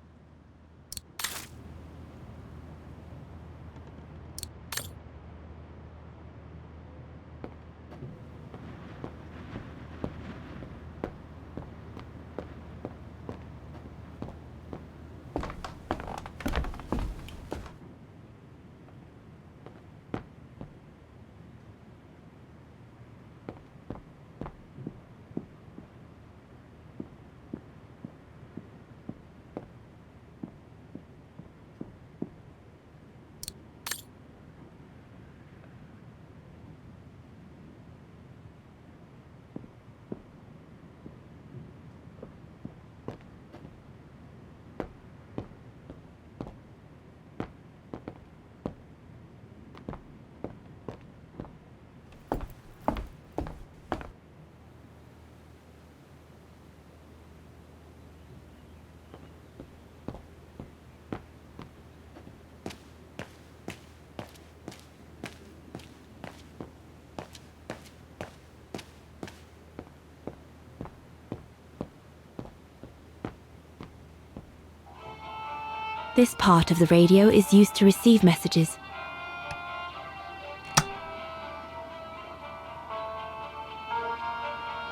This part of the radio is used to receive messages.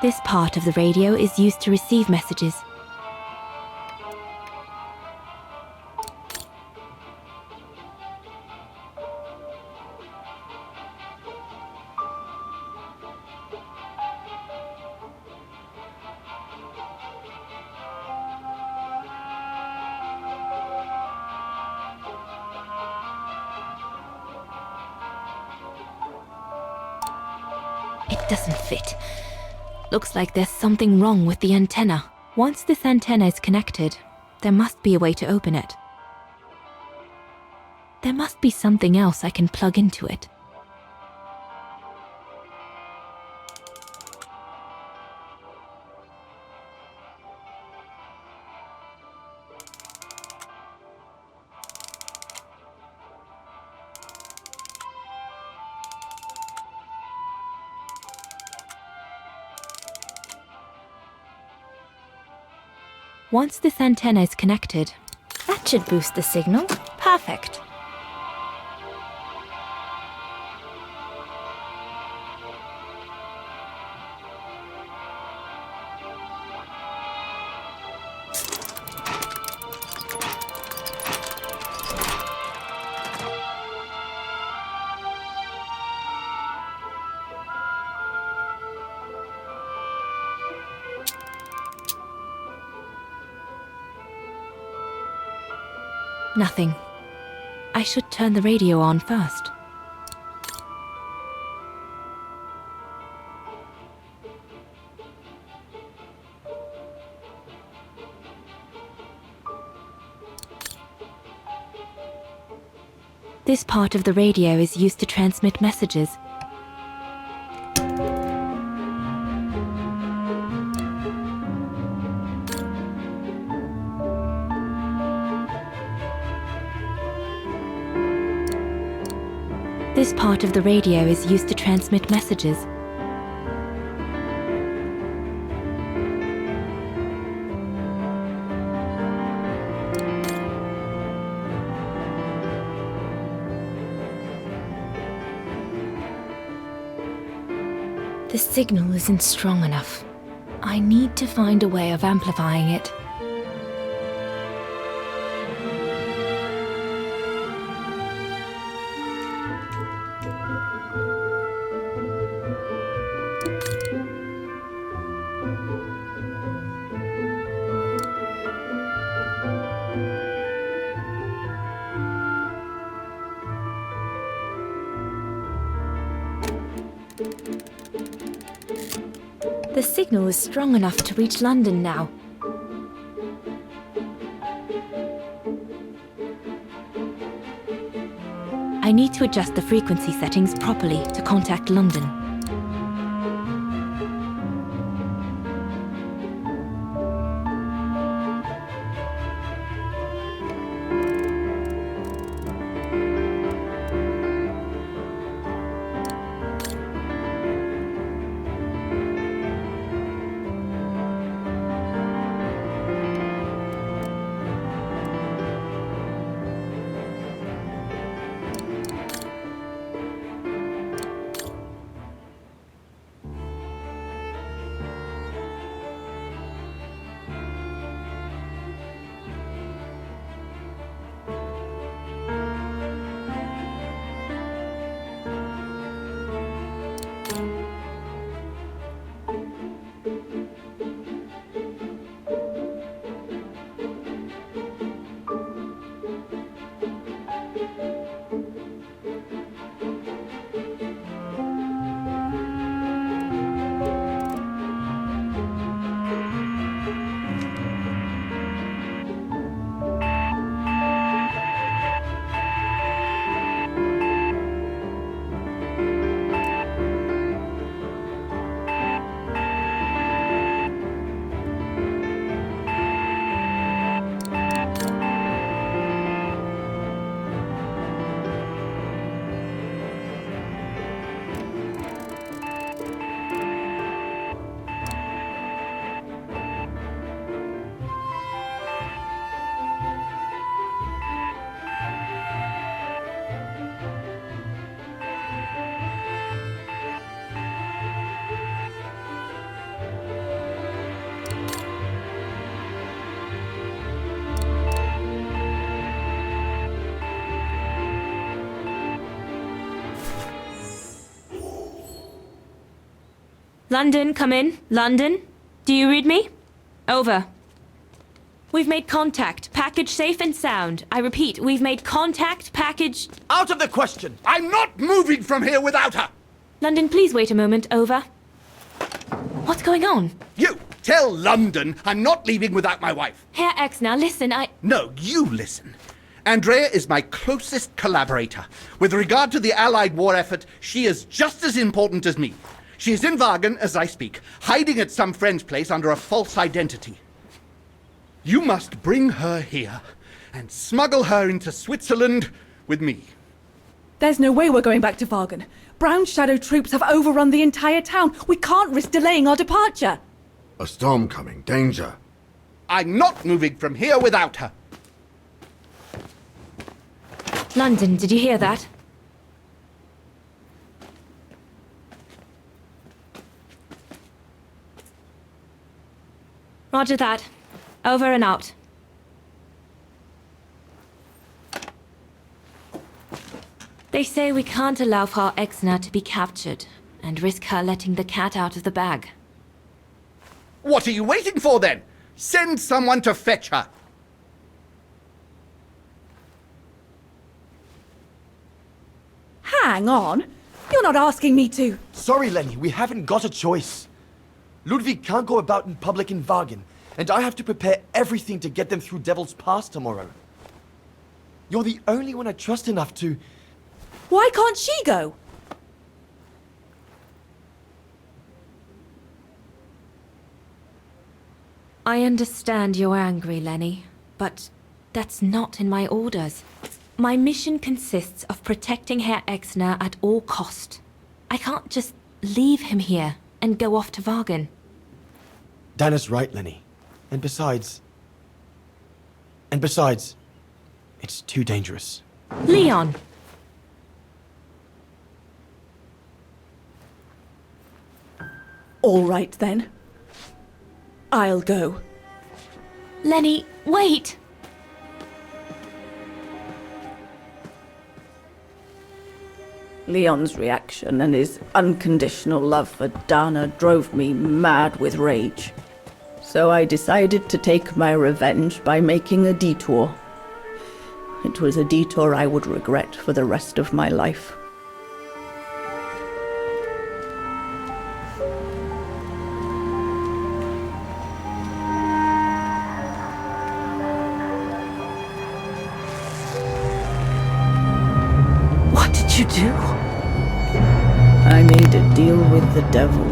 This part of the radio is used to receive messages. Doesn't fit. Looks like there's something wrong with the antenna. Once this antenna is connected, there must be a way to open it. There must be something else I can plug into it. Once this antenna is connected, that should boost the signal. Perfect. Nothing. I should turn the radio on first. This part of the radio is used to transmit messages. This part of the radio is used to transmit messages. The signal isn't strong enough. I need to find a way of amplifying it. The signal is strong enough to reach London now. I need to adjust the frequency settings properly to contact London. London, come in. London? Do you read me? Over. We've made contact. Package safe and sound. I repeat, we've made contact. Package... Out of the question! I'm not moving from here without her! London, please wait a moment. Over. What's going on? You! Tell London I'm not leaving without my wife. Herr X, now listen, No, you listen. Andrea is my closest collaborator. With regard to the Allied war effort, she is just as important as me. She is in Vaghen as I speak, hiding at some friend's place under a false identity. You must bring her here and smuggle her into Switzerland with me. There's no way we're going back to Vaghen. Brown Shadow troops have overrun the entire town. We can't risk delaying our departure. A storm coming. Danger. I'm not moving from here without her. London, did you hear that? Roger that. Over and out. They say we can't allow Frau Exner to be captured and risk her letting the cat out of the bag. What are you waiting for then? Send someone to fetch her. Hang on. You're not asking me to. Sorry, Lenny, we haven't got a choice. Ludwig can't go about in public in Vaghen, and I have to prepare everything to get them through Devil's Pass tomorrow. You're the only one I trust enough to... Why can't she go? I understand you're angry, Lenny, but that's not in my orders. My mission consists of protecting Herr Exner at all cost. I can't just leave him here and go off to Vaghen. Dana's right, Lenny. And besides, it's too dangerous. All right then. I'll go. Lenny, wait! Leon's reaction and his unconditional love for Dana drove me mad with rage. So I decided to take my revenge by making a detour. It was a detour I would regret for the rest of my life. What did you do? I made a deal with the devil.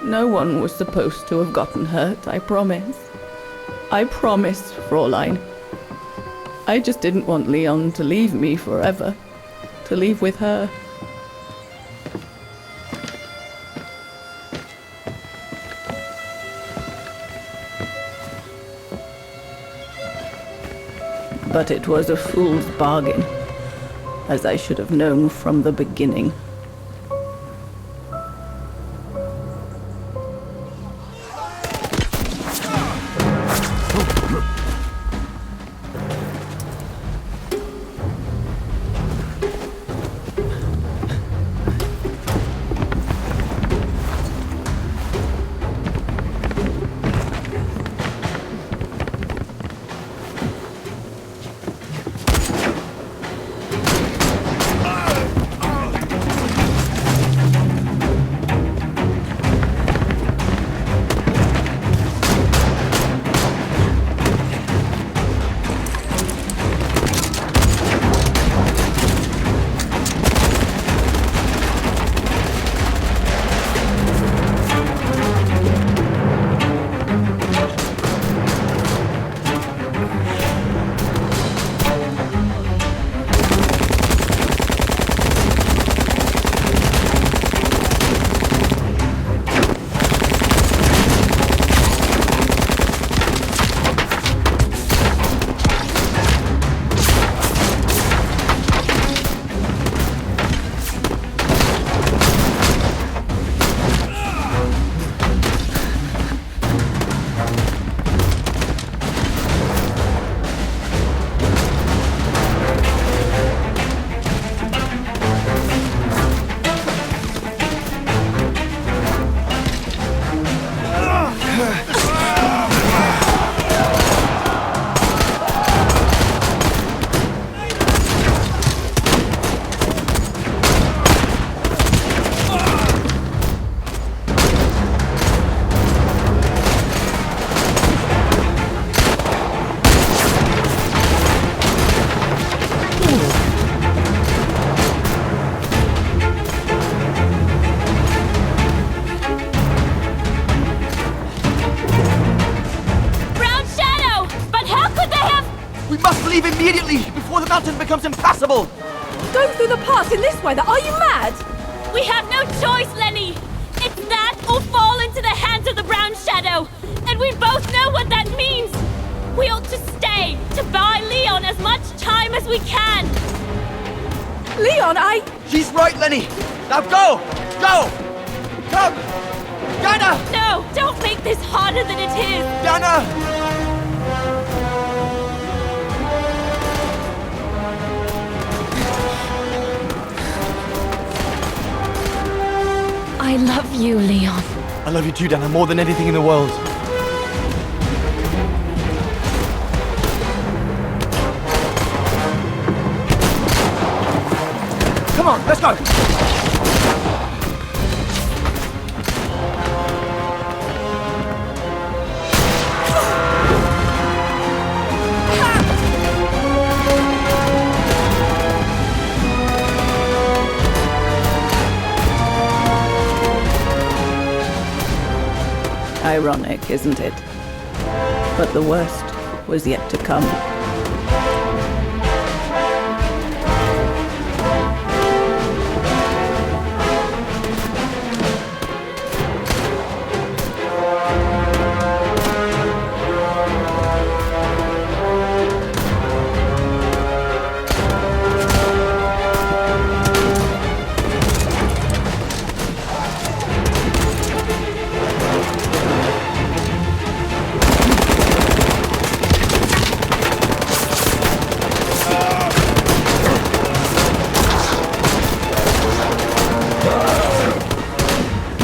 No one was supposed to have gotten hurt, I promise. I promise, Fräulein. I just didn't want Leon to leave me forever. To leave with her. But it was a fool's bargain, as I should have known from the beginning. Becomes impassable! Go through the pass in this weather, are you mad? We have no choice, Lenny! It's that or fall into the hands of the Brown Shadow! And we both know what that means! We ought to stay, to buy Leon as much time as we can! Leon, She's right, Lenny! Now go! Go! Come! Dana! No! Don't make this harder than it is! Dana! I love you, Leon. I love you too, Dana, more than anything in the world. Come on, let's go! Ironic, isn't it? But the worst was yet to come.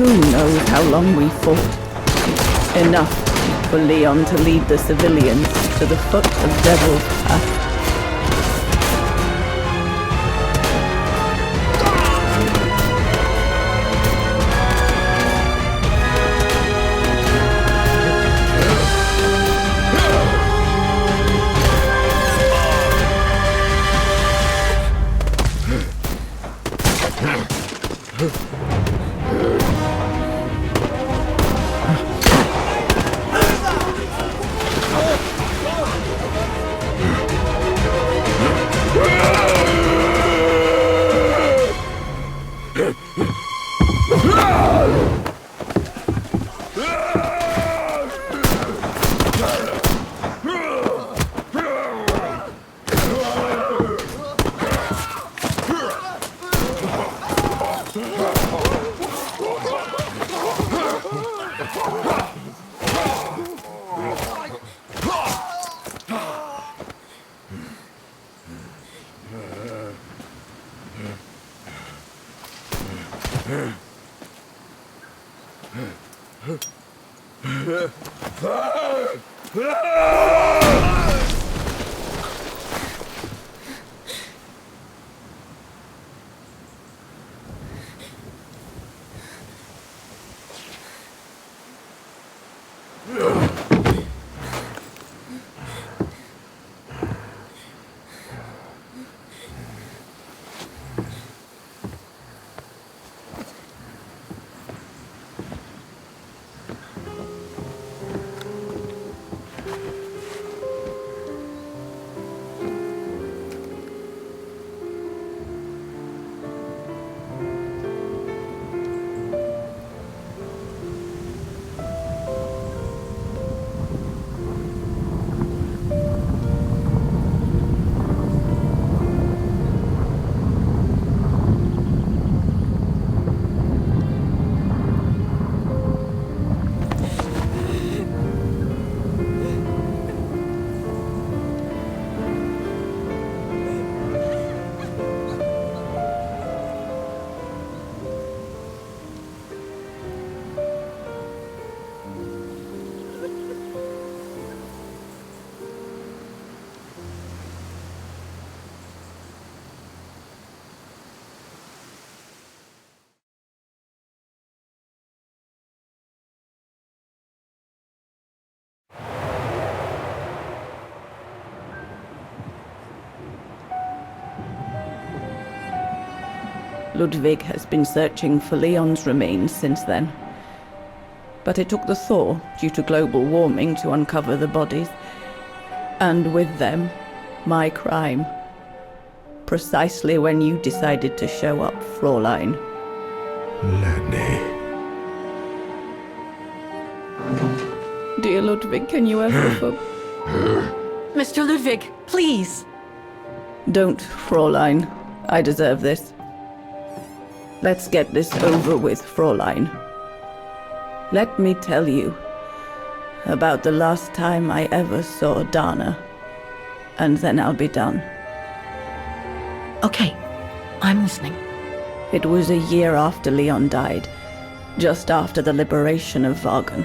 Who knows how long we fought? Enough for Leon to lead the civilians to the foot of Devil's Path. Ludwig has been searching for Leon's remains since then. But it took the thaw due to global warming to uncover the bodies. And with them, my crime. Precisely when you decided to show up, Fräulein. Lenny. Dear Ludwig, can you ever Mr. Ludwig, please! Don't, Fräulein. I deserve this. Let's get this over with, Fräulein. Let me tell you about the last time I ever saw Dana, and then I'll be done. Okay, I'm listening. It was a year after Leon died, just after the liberation of Vaghen.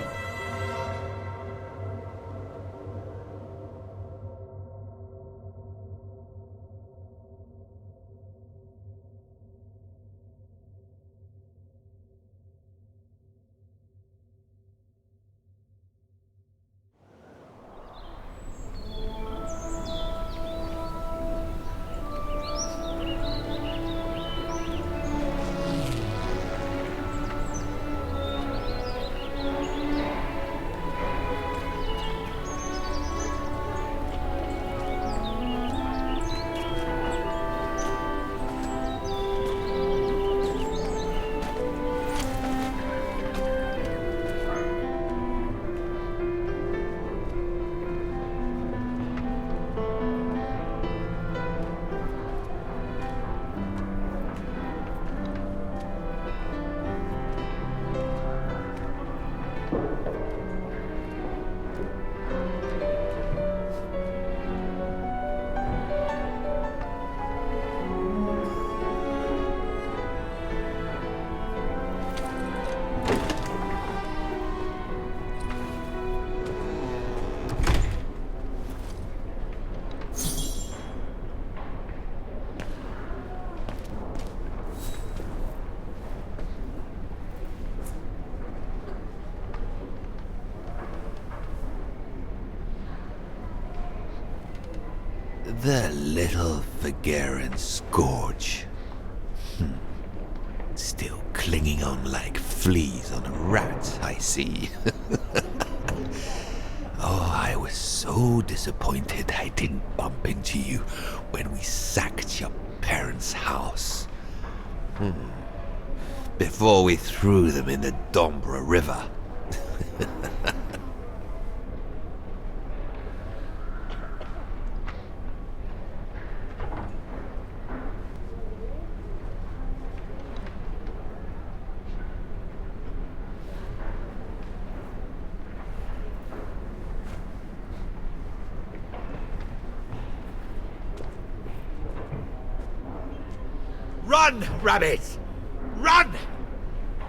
The little Vaghen scourge. Still clinging on like fleas on a rat, I see. Oh, I was so disappointed I didn't bump into you when we sacked your parents' house. Before we threw them in the Dombra River. Run, rabbit! Run!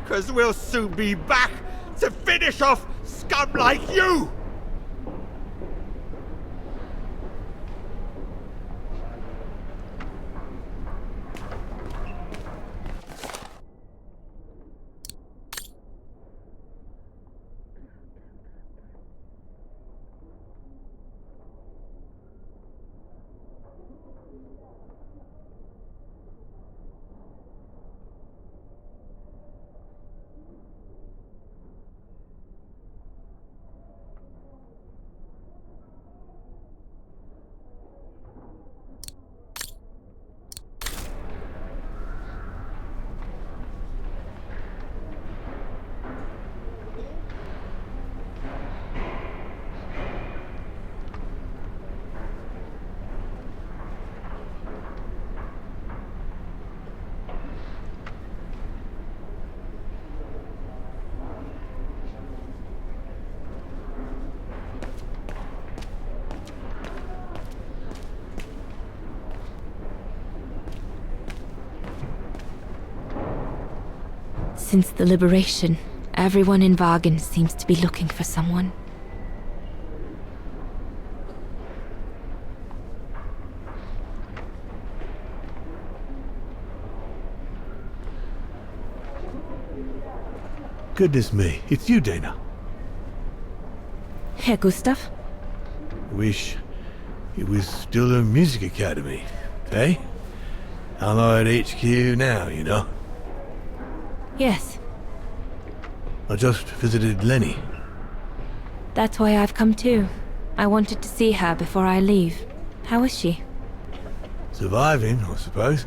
'Cause we'll soon be back to finish off scum like you! Since the liberation, everyone in Vaghen seems to be looking for someone. Goodness me, it's you, Dana. Herr Gustav? Wish it was still a music academy, eh? Allied HQ now, you know. Yes. I just visited Lenny. That's why I've come too. I wanted to see her before I leave. How is she? Surviving, I suppose.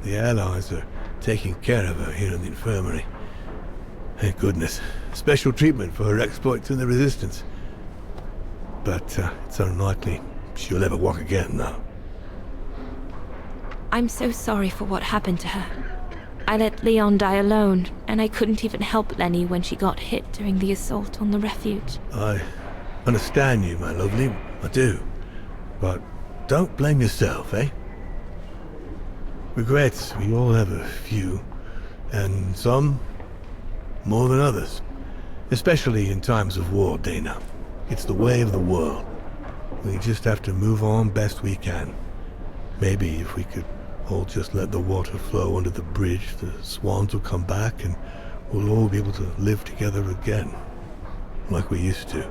The Allies are taking care of her here in the infirmary. Thank goodness. Special treatment for her exploits in the Resistance. But it's unlikely she'll ever walk again now. I'm so sorry for what happened to her. I let Leon die alone, and I couldn't even help Lenny when she got hit during the assault on the refuge. I understand you, my lovely. I do. But don't blame yourself, eh? Regrets, we all have a few. And some more than others. Especially in times of war, Dana. It's the way of the world. We just have to move on best we can. Maybe if we could all just let the water flow under the bridge, the swans will come back and we'll all be able to live together again. Like we used to.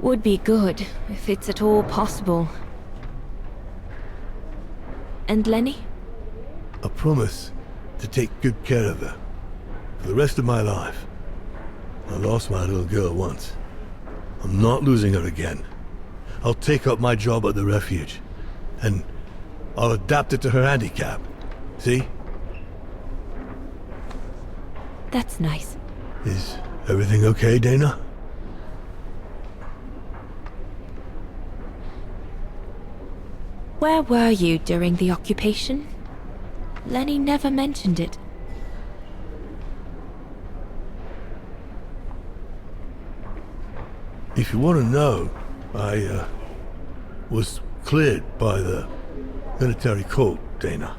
Would be good, if it's at all possible. And Lenny? I promise to take good care of her. For the rest of my life. I lost my little girl once. I'm not losing her again. I'll take up my job at the refuge. And I'll adapt it to her handicap. See? That's nice. Is everything okay, Dana? Where were you during the occupation? Lenny never mentioned it. If you want to know, I was cleared by the military court, Dana.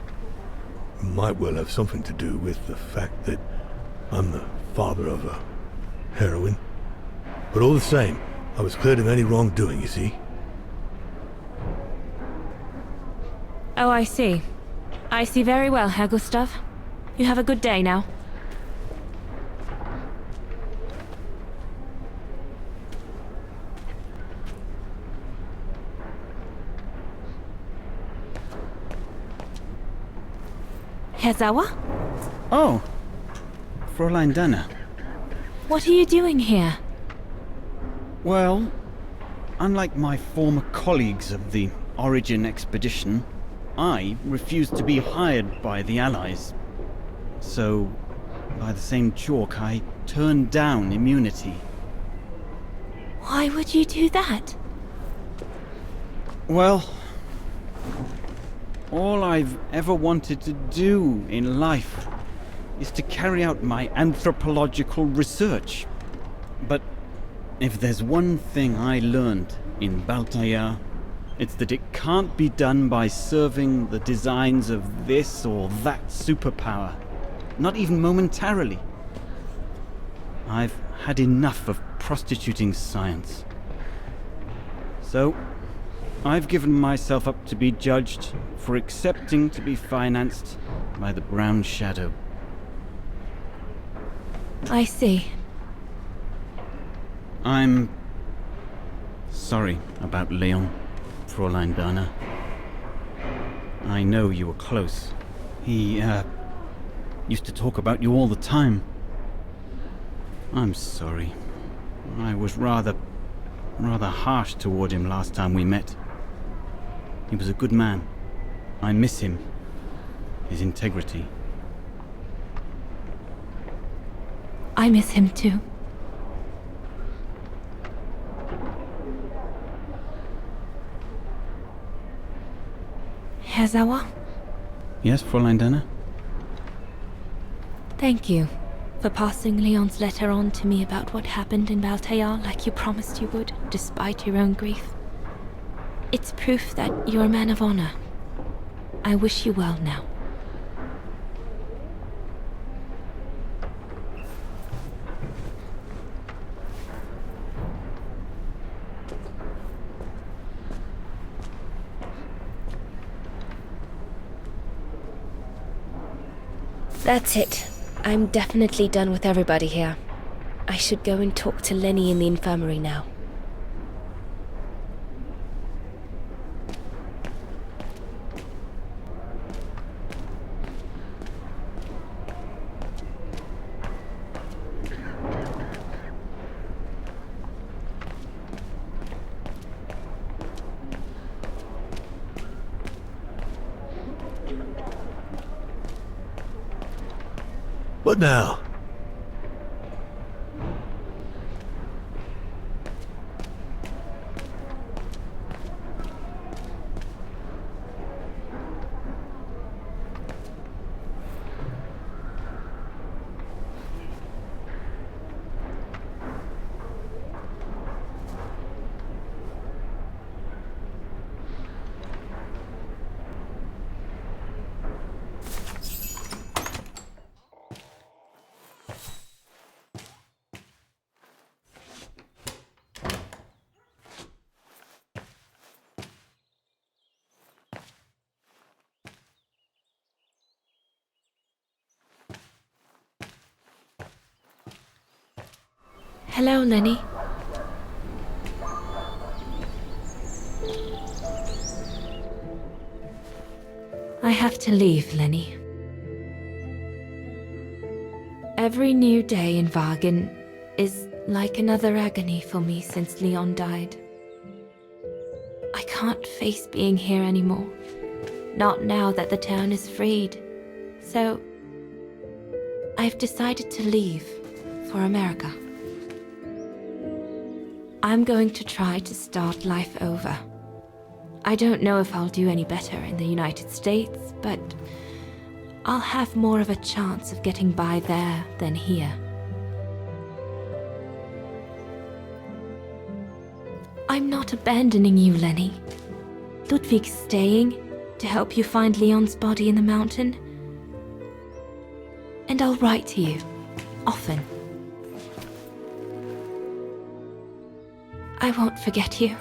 It might well have something to do with the fact that I'm the father of a heroine. But all the same, I was cleared of any wrongdoing, you see. Oh, I see. I see very well, Herr Gustav. You have a good day now. Herzawa? Oh, Fräulein Dana. What are you doing here? Well, unlike my former colleagues of the Origin expedition, I refused to be hired by the Allies. So, by the same chalk, I turned down immunity. Why would you do that? Well, all I've ever wanted to do in life is to carry out my anthropological research. But if there's one thing I learned in Baltaya, it's that it can't be done by serving the designs of this or that superpower, not even momentarily. I've had enough of prostituting science. So, I've given myself up to be judged for accepting to be financed by the Brown Shadow. I see. I'm sorry about Leon, Fräulein Dana. I know you were close. He, used to talk about you all the time. I'm sorry. I was rather harsh toward him last time we met. He was a good man. I miss him. His integrity. I miss him too. Herzawa? Yes, Fräulein Dana? Thank you for passing Leon's letter on to me about what happened in Baltaya like you promised you would, despite your own grief. It's proof that you're a man of honor. I wish you well now. That's it. I'm definitely done with everybody here. I should go and talk to Lenny in the infirmary now. What now? Hello, Lenny. I have to leave, Lenny. Every new day in Vaghen is like another agony for me since Leon died. I can't face being here anymore. Not now that the town is freed. So, I've decided to leave for America. I'm going to try to start life over. I don't know if I'll do any better in the United States, but I'll have more of a chance of getting by there than here. I'm not abandoning you, Lenny. Ludwig's staying to help you find Leon's body in the mountain. And I'll write to you, often. I won't forget you.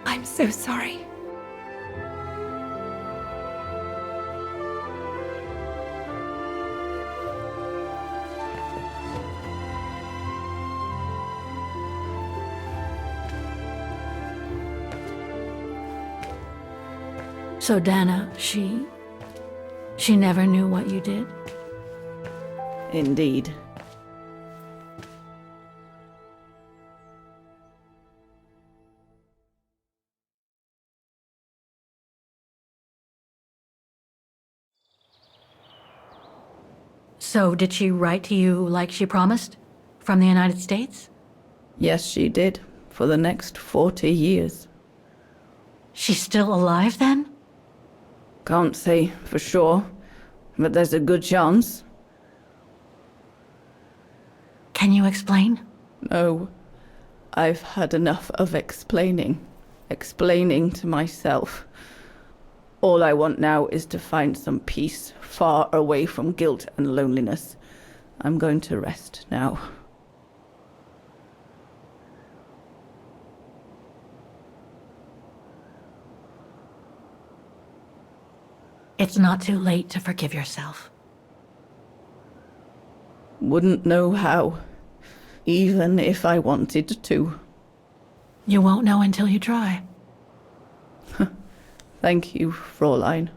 I'm so sorry. So Dana, she never knew what you did? Indeed. So did she write to you like she promised? From the United States? Yes, she did. For the next 40 years. She's still alive then? Can't say for sure, but there's a good chance. Can you explain? No. I've had enough of explaining. Explaining to myself. All I want now is to find some peace, far away from guilt and loneliness. I'm going to rest now. It's not too late to forgive yourself. Wouldn't know how, even if I wanted to. You won't know until you try. Thank you, Fräulein.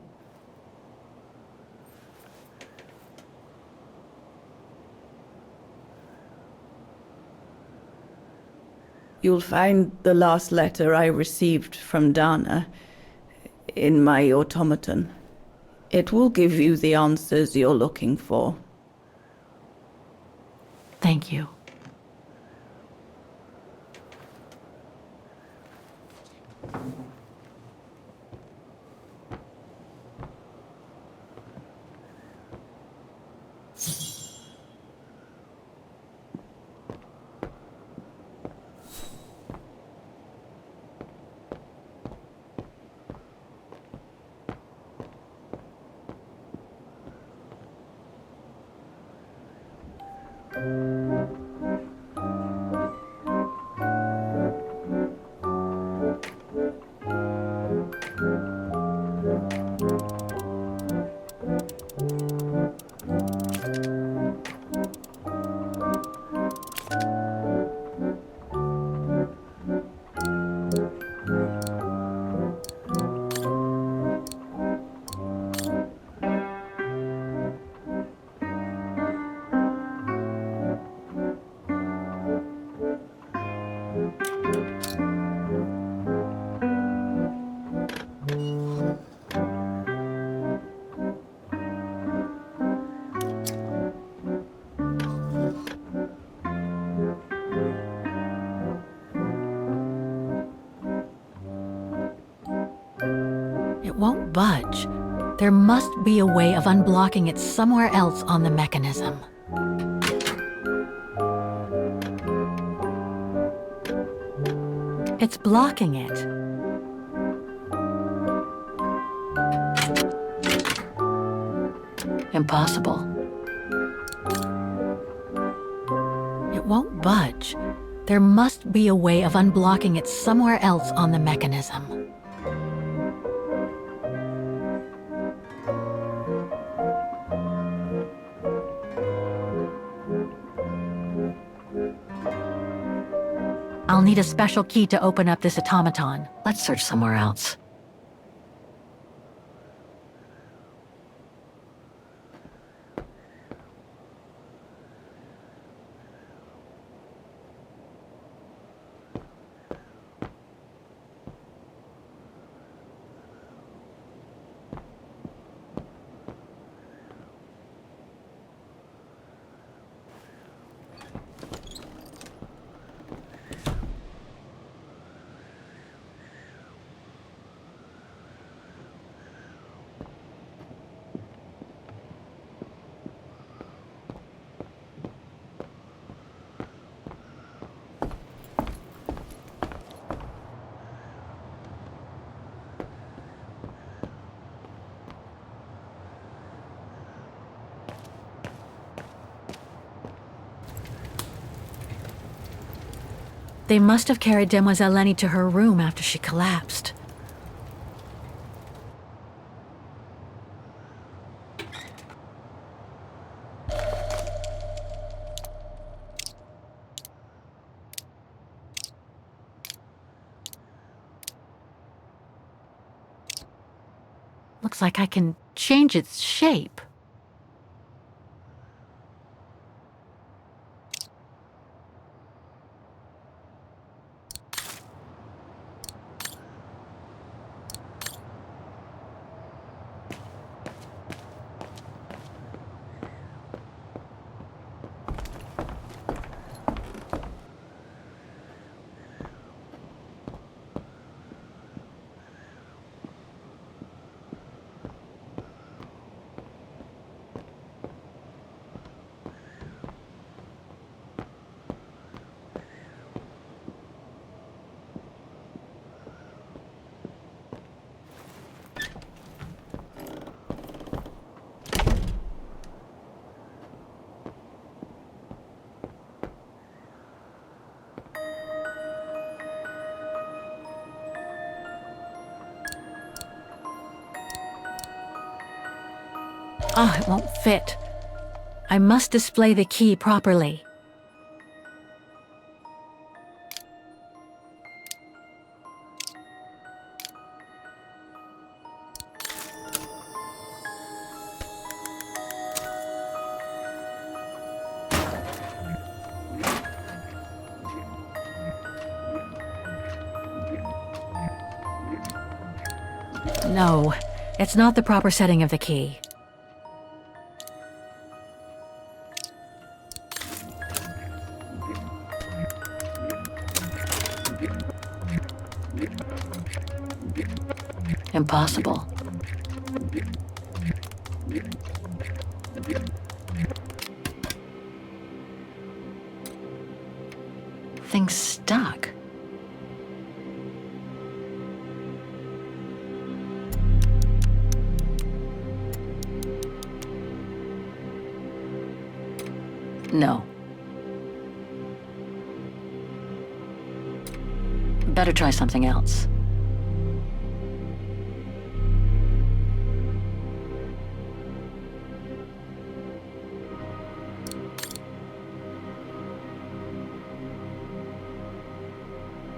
You'll find the last letter I received from Dana in my automaton. It will give you the answers you're looking for. Thank you. It won't budge. There must be a way of unblocking it somewhere else on the mechanism. It's blocking it. Impossible. It won't budge. There must be a way of unblocking it somewhere else on the mechanism. I'll need a special key to open up this automaton. Let's search somewhere else. They must have carried Demoiselle Lenny to her room after she collapsed. Looks like I can change its shape. Ah, it won't fit. I must display the key properly. No, it's not the proper setting of the key. Impossible. Thing's stuck. No. Better try something else.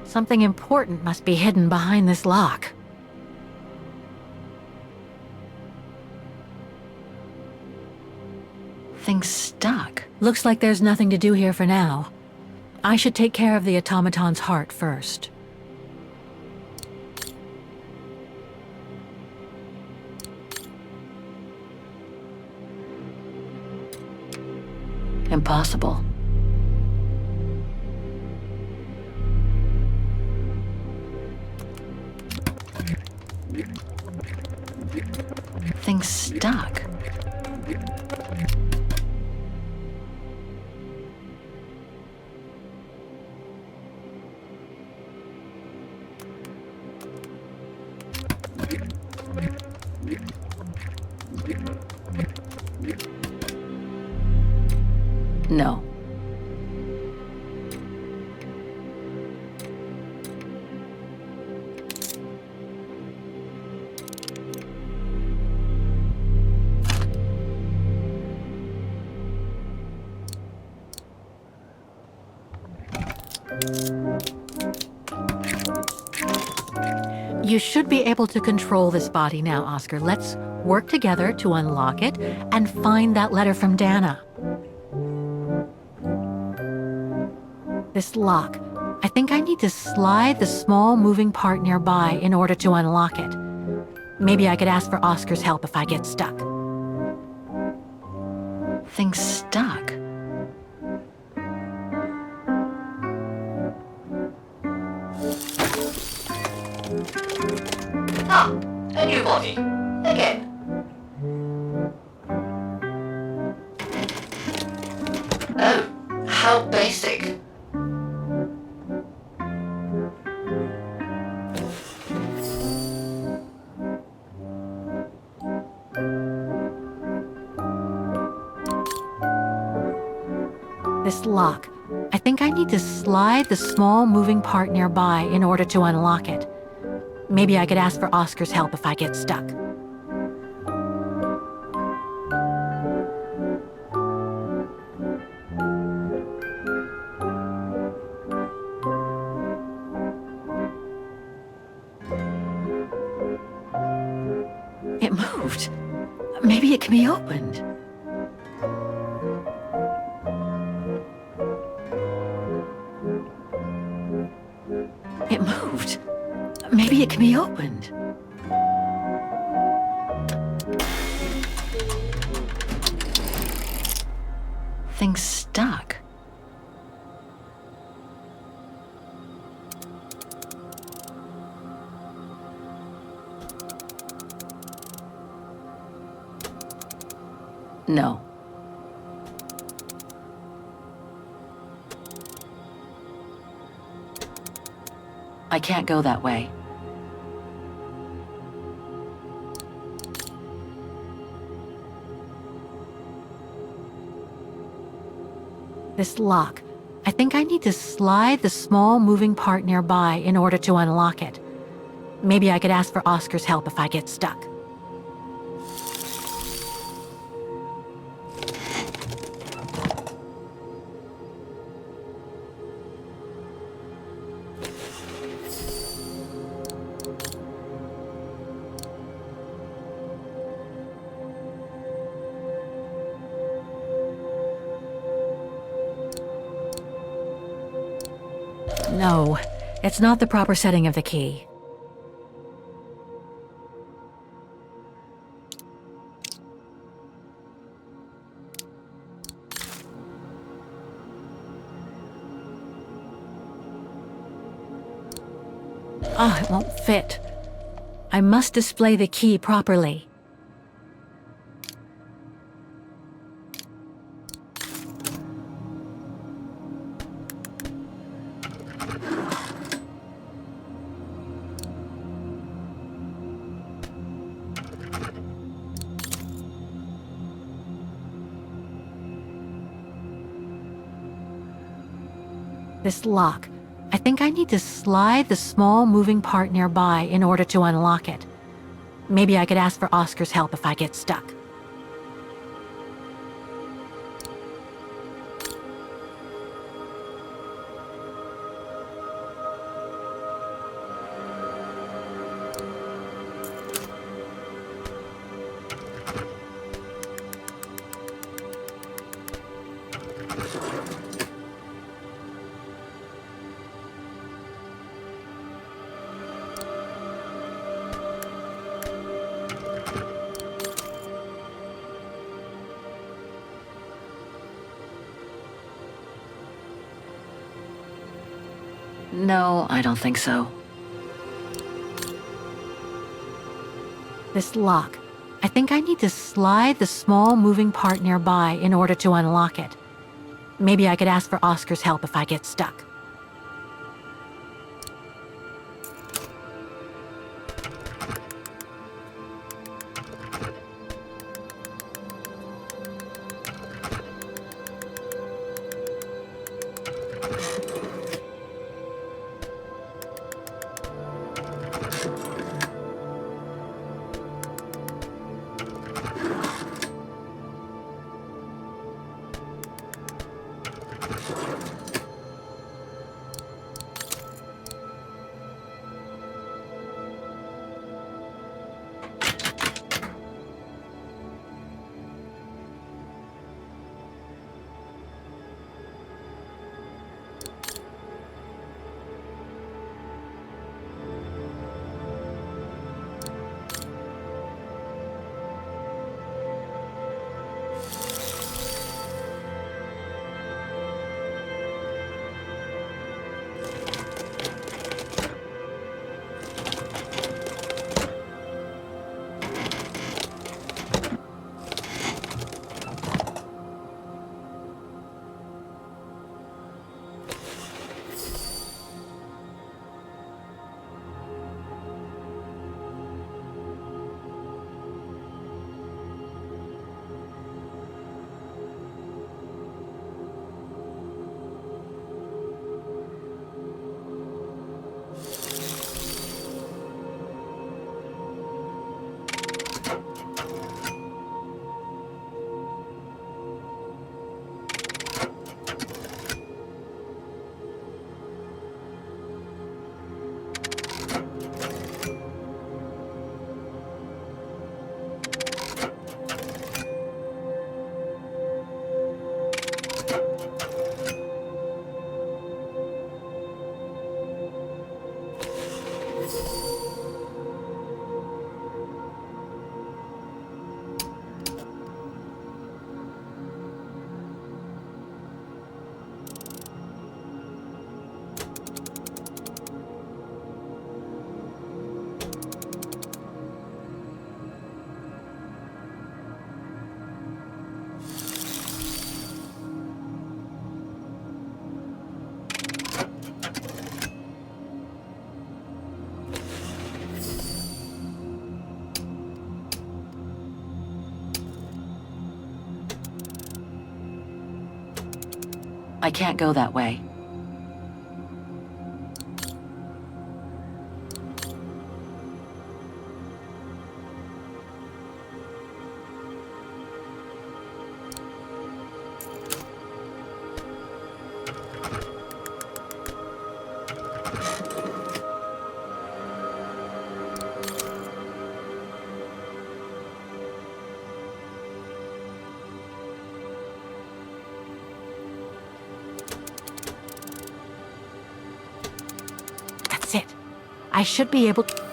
Something important must be hidden behind this lock. Thing's stuck. Looks like there's nothing to do here for now. I should take care of the automaton's heart first. Impossible. Thing's stuck. No. You should be able to control this body now, Oscar. Let's work together to unlock it and find that letter from Dana. This lock. I think I need to slide the small moving part nearby in order to unlock it. Maybe I could ask for Oscar's help if I get stuck. Thing's stuck. Ah, a new body. Again. Oh, how basic. This lock. I think I need to slide the small moving part nearby in order to unlock it. Maybe I could ask for Oscar's help if I get stuck. It moved. Maybe it can be opened. It moved. Maybe it can be opened. Thing's stuck. No. I can't go that way. This lock. I think I need to slide the small moving part nearby in order to unlock it. Maybe I could ask for Oscar's help if I get stuck. No, it's not the proper setting of the key. Ah, it won't fit. I must display the key properly. This lock. I think I need to slide the small moving part nearby in order to unlock it. Maybe I could ask for Oscar's help if I get stuck. No, I don't think so. This lock. I think I need to slide the small moving part nearby in order to unlock it. Maybe I could ask for Oscar's help if I get stuck. I can't go that way. That's it. I should be able to...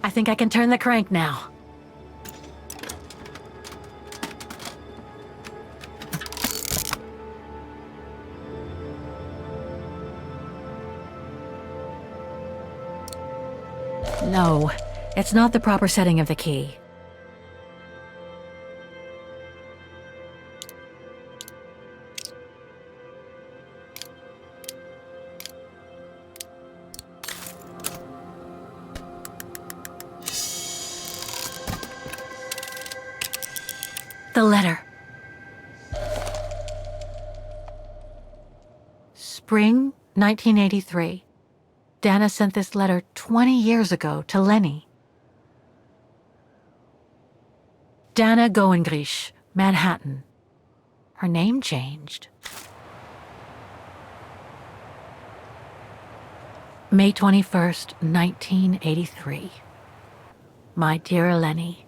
I think I can turn the crank now. No, it's not the proper setting of the key. The letter. Spring 1983. Dana sent this letter 20 years ago to Lenny. Dana Goengrich, Manhattan. Her name changed. May 21st, 1983. My dear Lenny,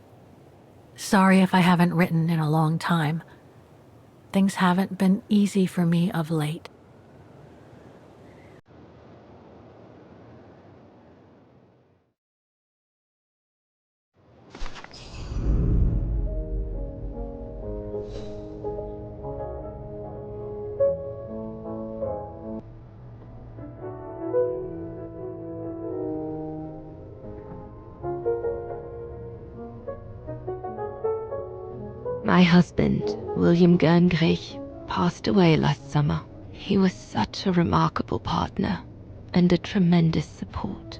sorry if I haven't written in a long time. Things haven't been easy for me of late. My husband, William Goengrich, passed away last summer. He was such a remarkable partner and a tremendous support.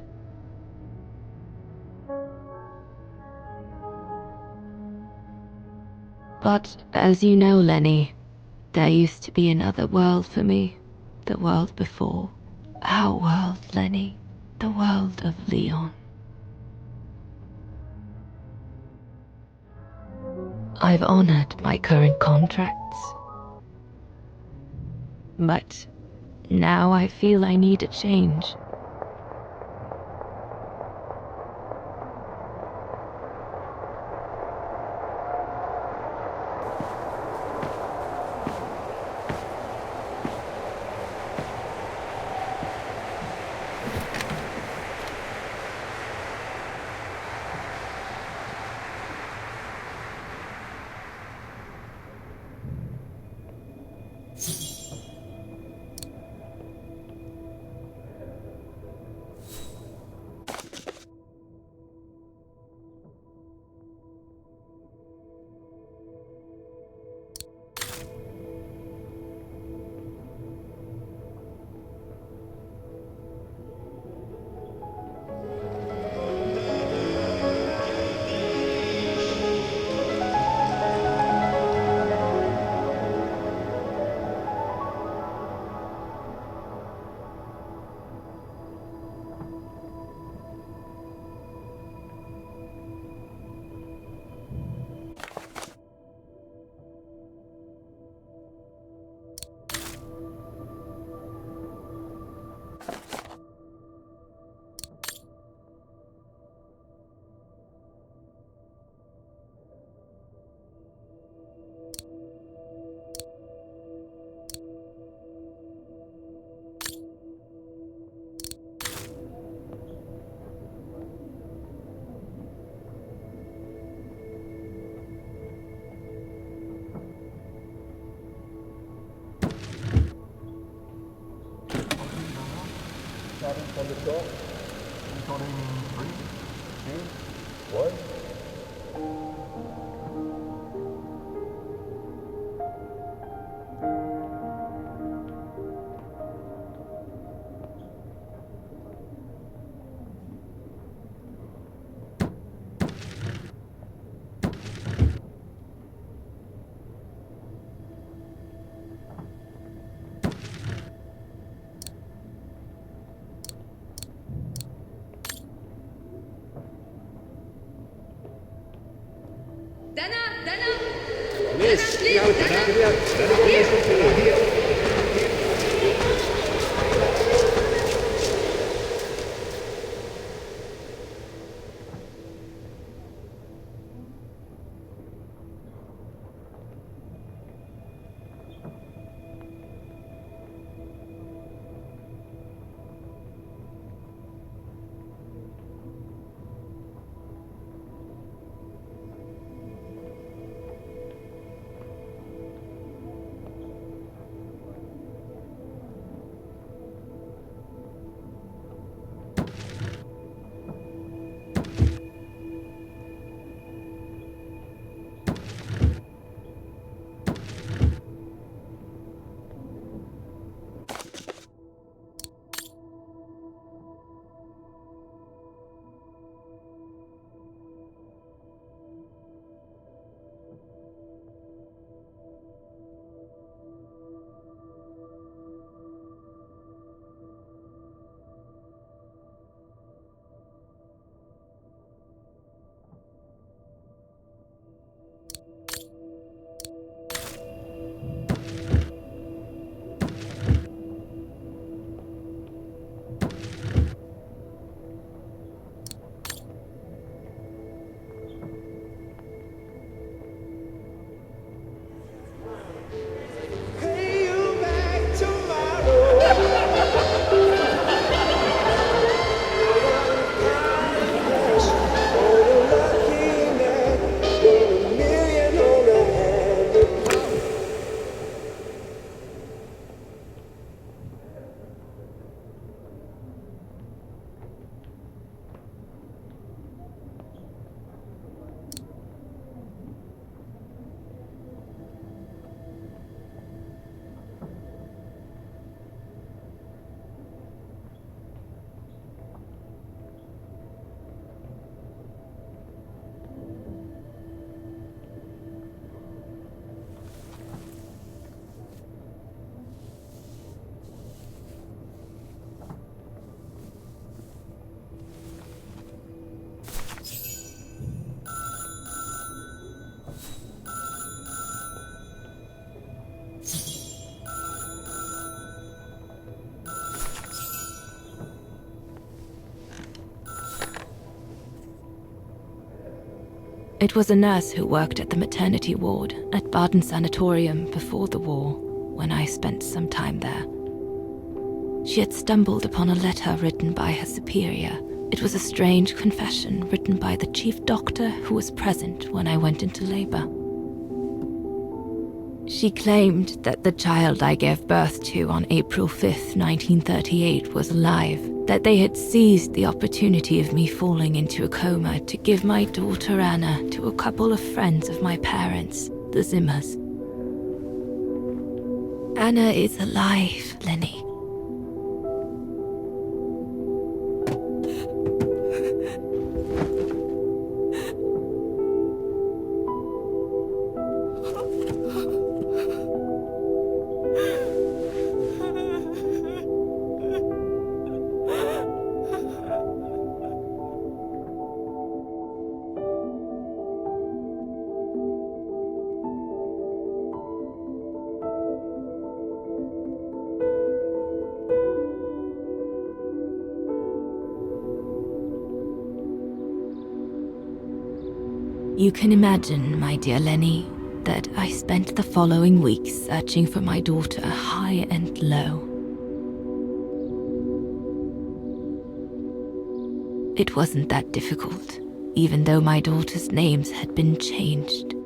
But as you know, Lenny, there used to be another world for me. The world before. Our world, Lenny. The world of Leon. I've honored my current contracts. But now I feel I need a change. Starting from the top. Recording 3, 2, 1. It was a nurse who worked at the maternity ward at Baden Sanatorium before the war, when I spent some time there. She had stumbled upon a letter written by her superior. It was a strange confession written by the chief doctor who was present when I went into labor. She claimed that the child I gave birth to on April 5th, 1938 was alive, that they had seized the opportunity of me falling into a coma to give my daughter Anna to a couple of friends of my parents, the Zimmers. Anna is alive, Lenny. You can imagine, my dear Lenny, that I spent the following weeks searching for my daughter high and low. It wasn't that difficult, even though my daughter's names had been changed.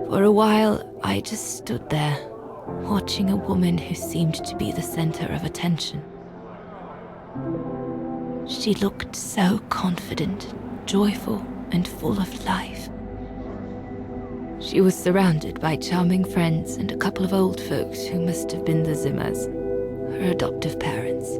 For a while, I just stood there, watching a woman who seemed to be the center of attention. She looked so confident, joyful, and full of life. She was surrounded by charming friends and a couple of old folks who must have been the Zimmers, her adoptive parents.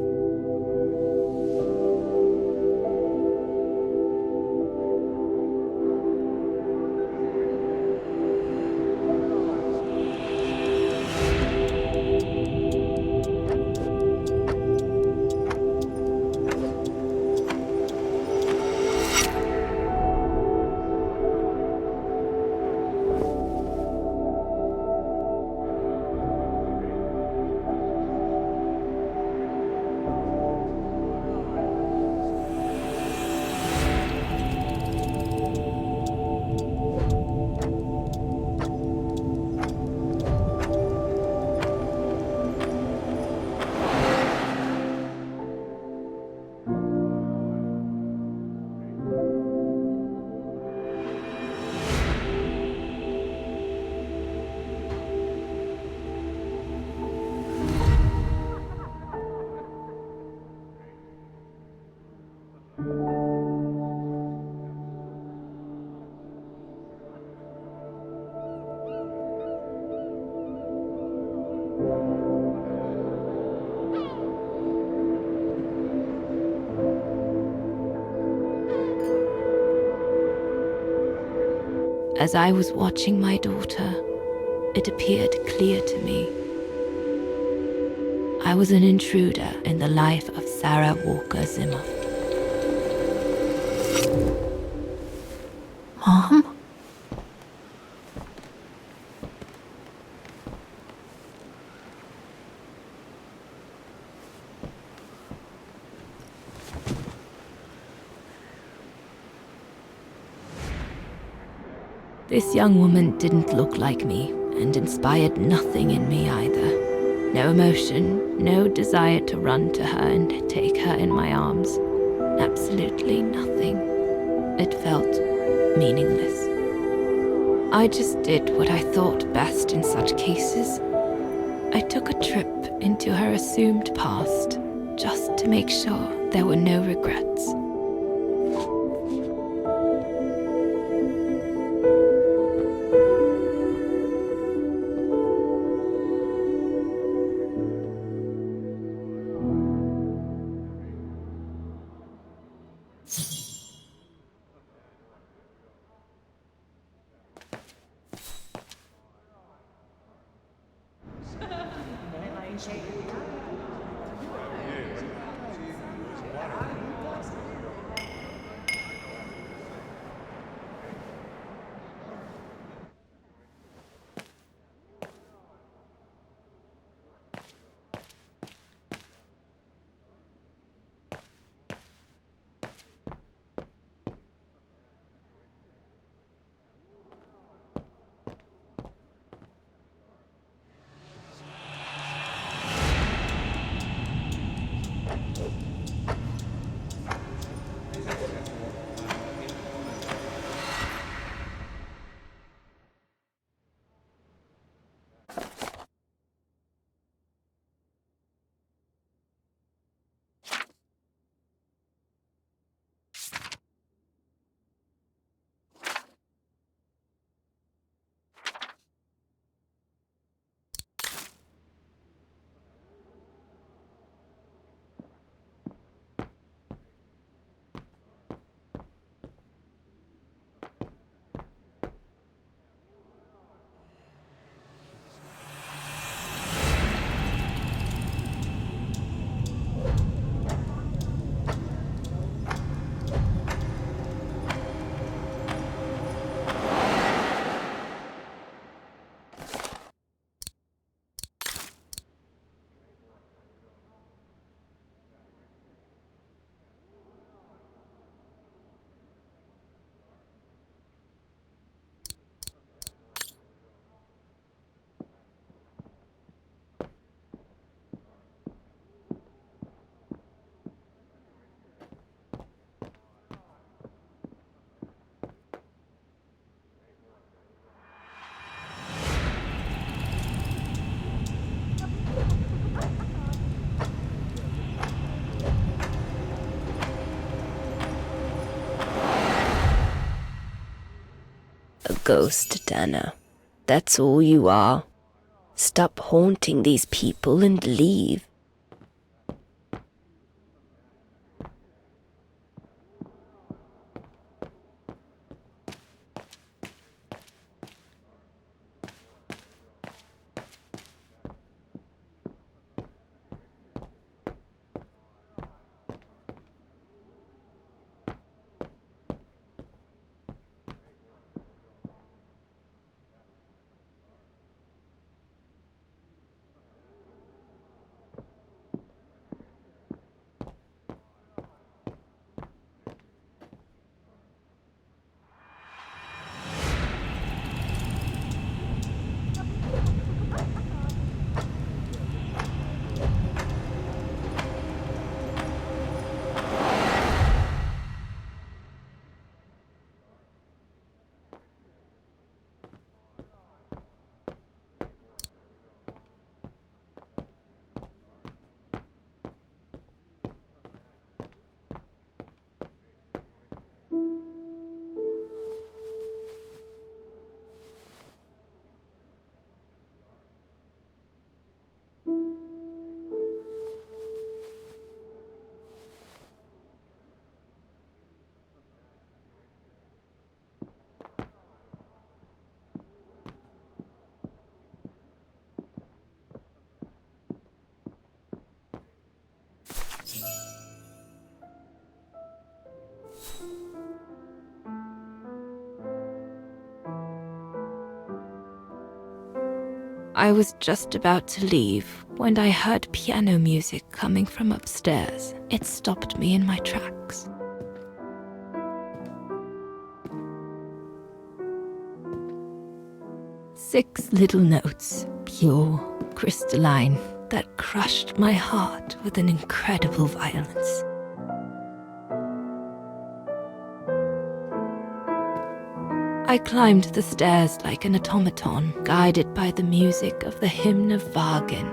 As I was watching my daughter, it appeared clear to me. I was an intruder in the life of Sarah Walker Zimmer. Mom? This young woman didn't look like me and inspired nothing in me either. No emotion, no desire to run to her and take her in my arms. Absolutely nothing. It felt meaningless. I just did what I thought best in such cases. I took a trip into her assumed past, just to make sure there were no regrets. A ghost, Dana. That's all you are. Stop haunting these people and leave. I was just about to leave when I heard piano music coming from upstairs. It stopped me in my tracks. Six little notes, pure, crystalline, that crushed my heart with an incredible violence. I climbed the stairs like an automaton, guided by the music of the hymn of Vaghen.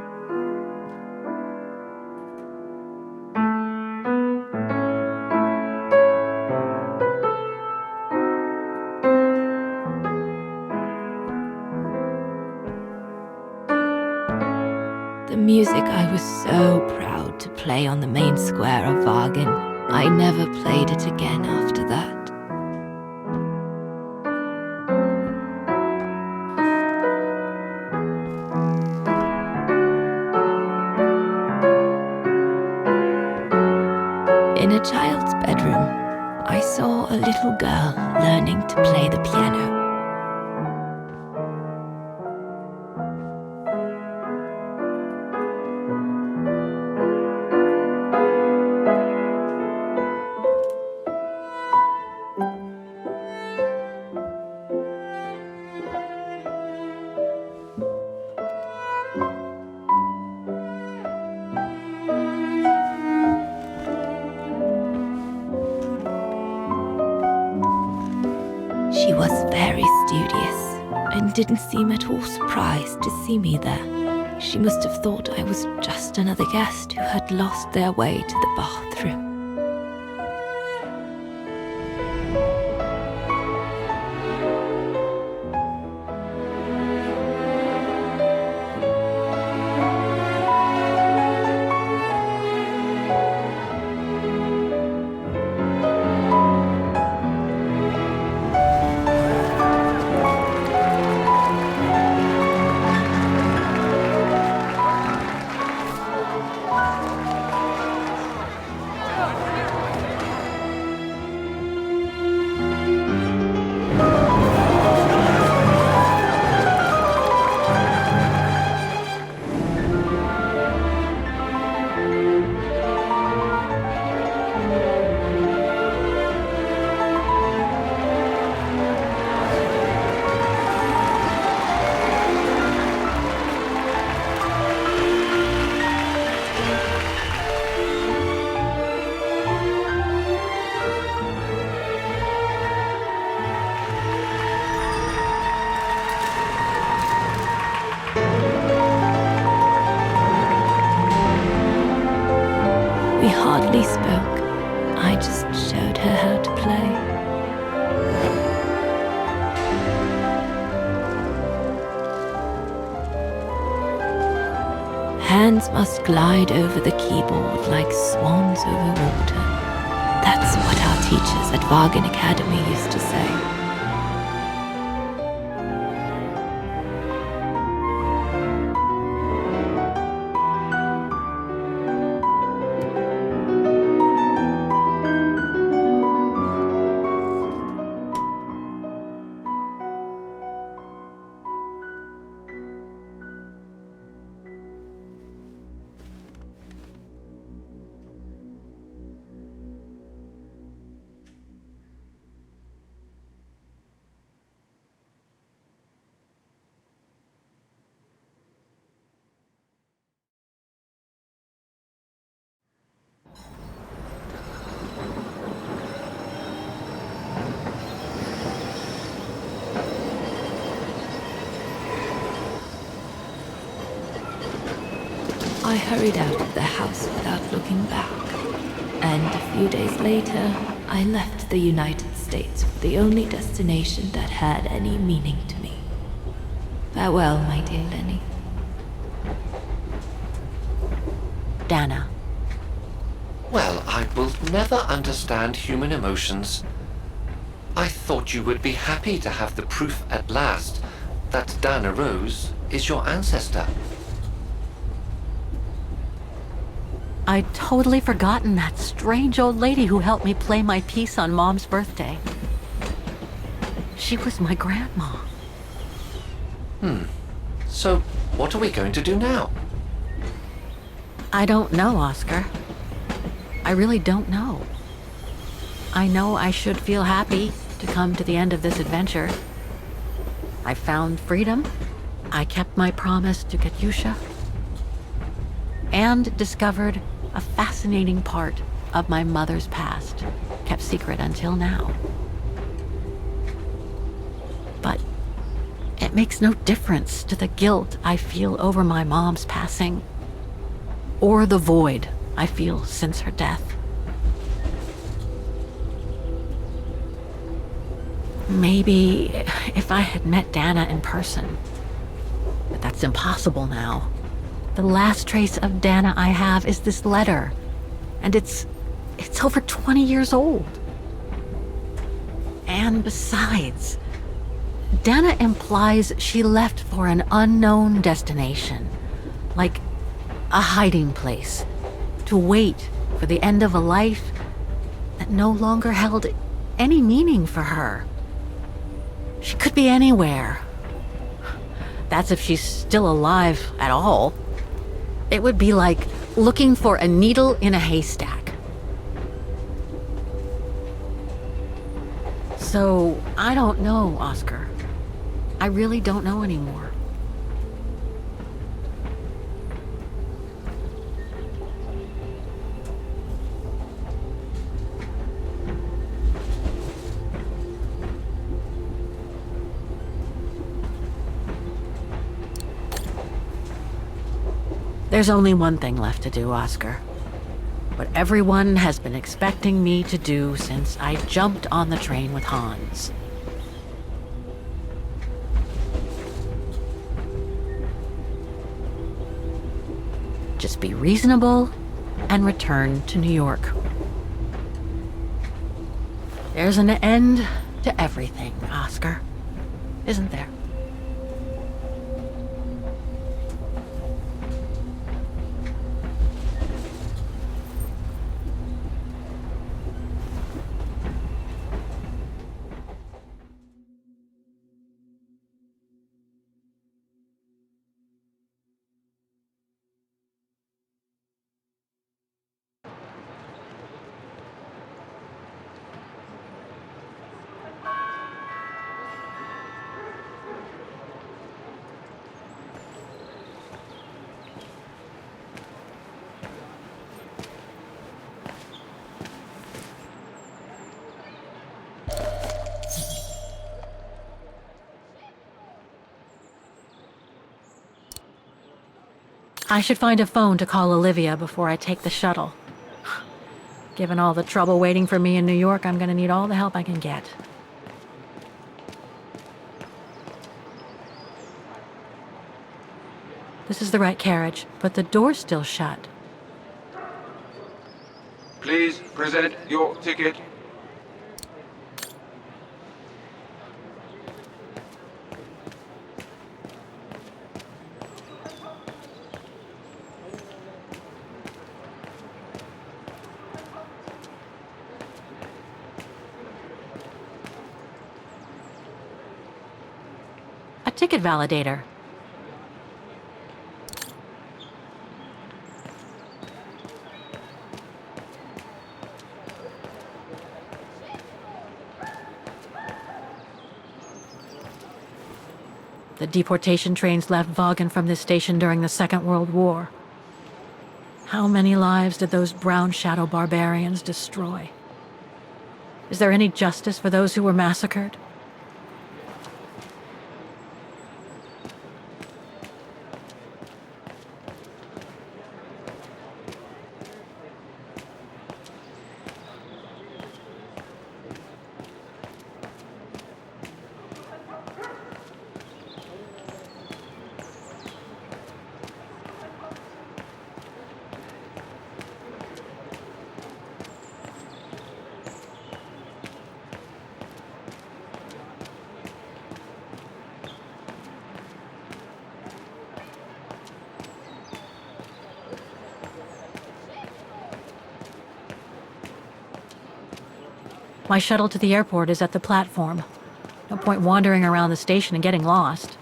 The music I was so proud to play on the main square of Vaghen. I never played it again after that. In a child's bedroom, I saw a little girl learning to play the piano. She was very studious and didn't seem at all surprised to see me there. She must have thought I was just another guest who had lost their way to the bathroom. We hardly spoke. I just showed her how to play. Hands must glide over the keyboard like swans over water. That's what our teachers at Vaghen Academy used to say. I hurried out of the house without looking back, and a few days later, I left the United States for the only destination that had any meaning to me. Farewell, my dear Lenny. Dana. Well, I will never understand human emotions. I thought you would be happy to have the proof at last that Dana Roze is your ancestor. I'd totally forgotten that strange old lady who helped me play my piece on Mom's birthday. She was my grandma. So, what are we going to do now? I don't know, Oscar. I really don't know. I know I should feel happy to come to the end of this adventure. I found freedom. I kept my promise to Katyusha. And discovered a fascinating part of my mother's past, kept secret until now. But it makes no difference to the guilt I feel over my mom's passing, or the void I feel since her death. Maybe if I had met Dana in person, but that's impossible now. The last trace of Dana I have is this letter, and it's over 20 years old. And besides, Dana implies she left for an unknown destination, like a hiding place, to wait for the end of a life that no longer held any meaning for her. She could be anywhere. That's if she's still alive at all. It would be like looking for a needle in a haystack. So, I don't know, Oscar. I really don't know anymore. There's only one thing left to do, Oscar. What everyone has been expecting me to do since I jumped on the train with Hans. Just be reasonable and return to New York. There's an end to everything, Oscar. Isn't there? I should find a phone to call Olivia before I take the shuttle. Given all the trouble waiting for me in New York, I'm gonna need all the help I can get. This is the right carriage, but the door's still shut. Please present your ticket. A ticket validator. The deportation trains left Vaghen from this station during the Second World War. How many lives did those brown shadow barbarians destroy? Is there any justice for those who were massacred? My shuttle to the airport is at the platform. No point wandering around the station and getting lost.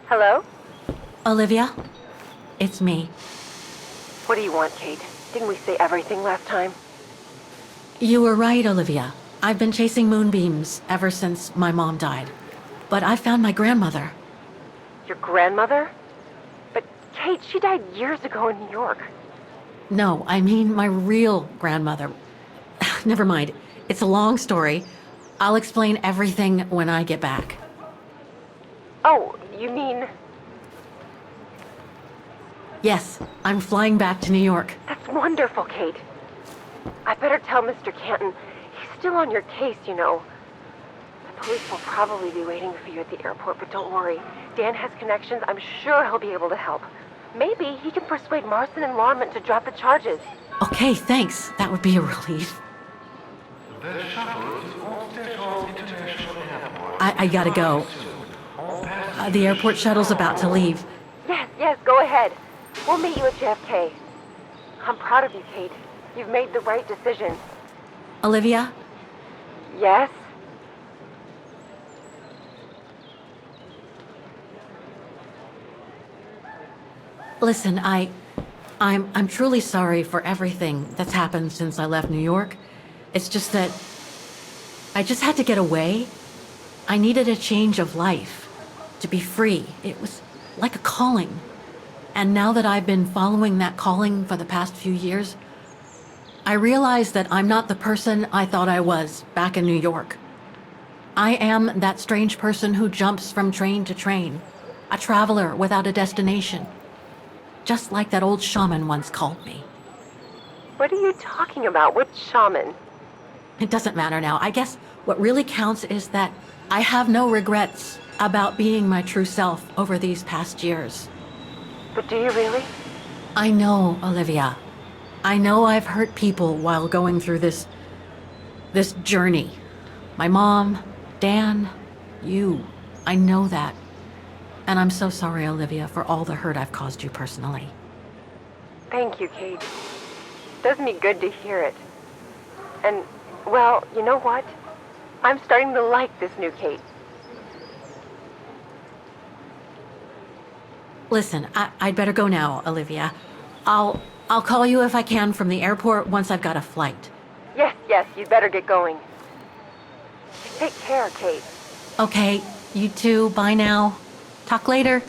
Hello? Olivia? It's me. What do you want, Kate? Didn't we say everything last time? You were right, Olivia. I've been chasing moonbeams ever since my mom died. But I found my grandmother. Your grandmother? But, Kate, she died years ago in New York. No, I mean my real grandmother. Never mind. It's a long story. I'll explain everything when I get back. Oh, you mean... Yes, I'm flying back to New York. That's wonderful, Kate. I better tell Mr. Canton. He's still on your case, you know. The police will probably be waiting for you at the airport, but don't worry. Dan has connections. I'm sure he'll be able to help. Maybe he can persuade Marston and Lorman to drop the charges. Okay, thanks. That would be a relief. The shuttle is on Station International Airport. I gotta go. The airport shuttle's about to leave. Yes, go ahead. We'll meet you at JFK. I'm proud of you, Kate. You've made the right decision. Olivia? Yes? Listen, I'm truly sorry for everything that's happened since I left New York. It's just that I just had to get away. I needed a change of life, to be free. It was like a calling. And now that I've been following that calling for the past few years, I realize that I'm not the person I thought I was back in New York. I am that strange person who jumps from train to train, a traveler without a destination. Just like that old shaman once called me. What are you talking about? Which shaman? It doesn't matter now. I guess what really counts is that I have no regrets about being my true self over these past years. But do you really? I know, Olivia. I know I've hurt people while going through this journey. My mom, Dan, you. I know that. And I'm so sorry, Olivia, for all the hurt I've caused you personally. Thank you, Kate. Does me good to hear it. And, well, you know what? I'm starting to like this new Kate. Listen, I'd better go now, Olivia. I'll call you if I can from the airport once I've got a flight. Yes, you'd better get going. Take care, Kate. Okay, you too. Bye now. Talk later.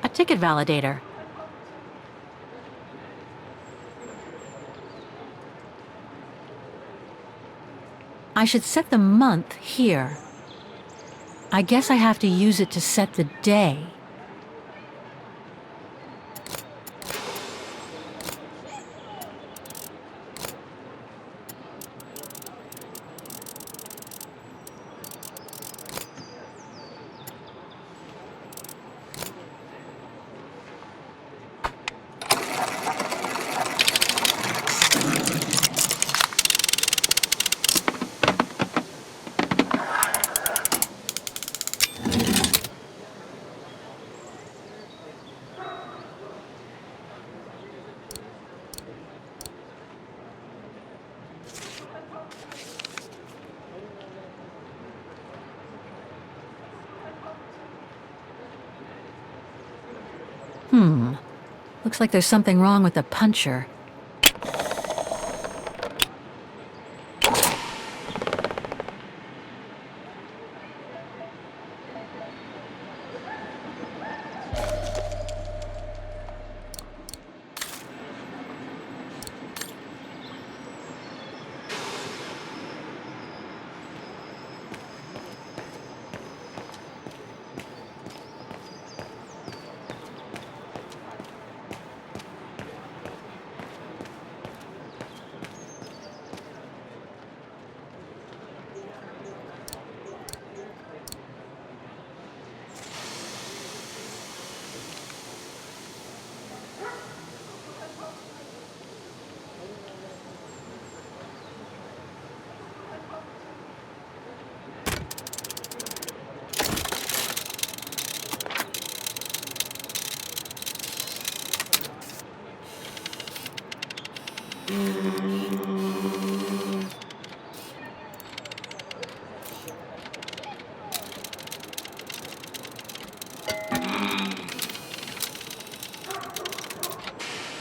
A ticket validator. I should set the month here. I guess I have to use it to set the day. Looks like there's something wrong with the puncher.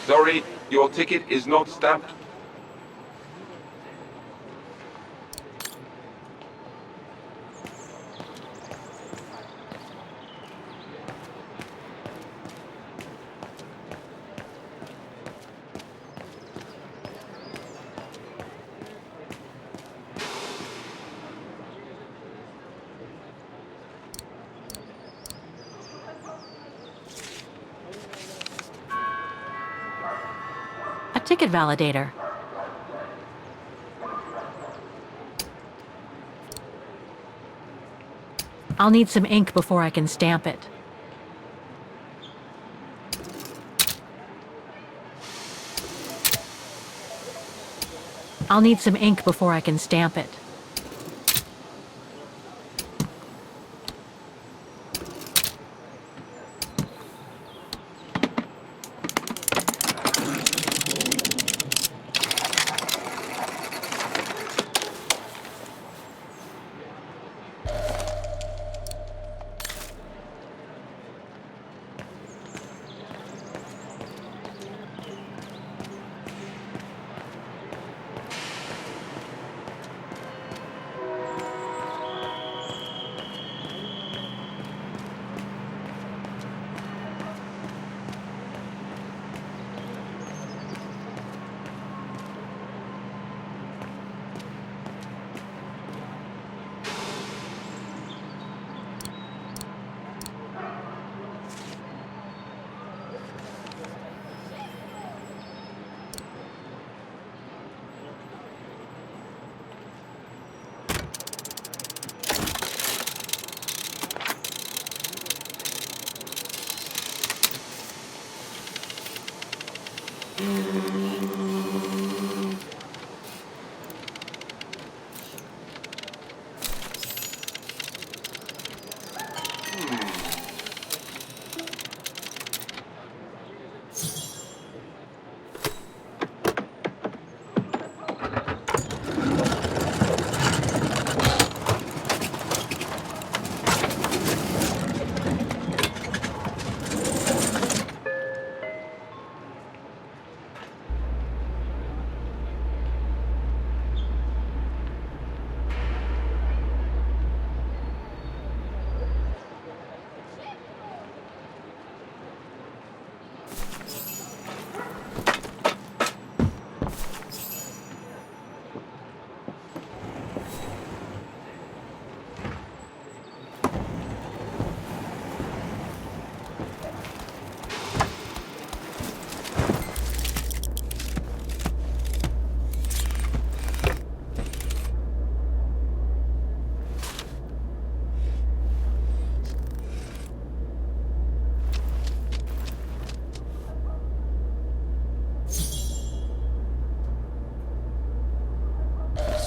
Sorry, your ticket is not stamped. A ticket validator. I'll need some ink before I can stamp it. I'll need some ink before I can stamp it.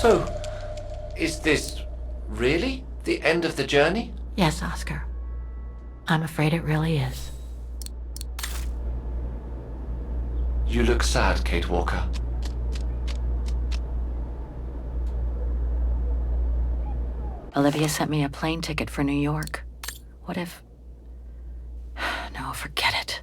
So, is this really the end of the journey? Yes, Oscar. I'm afraid it really is. You look sad, Kate Walker. Olivia sent me a plane ticket for New York. What if... No, forget it.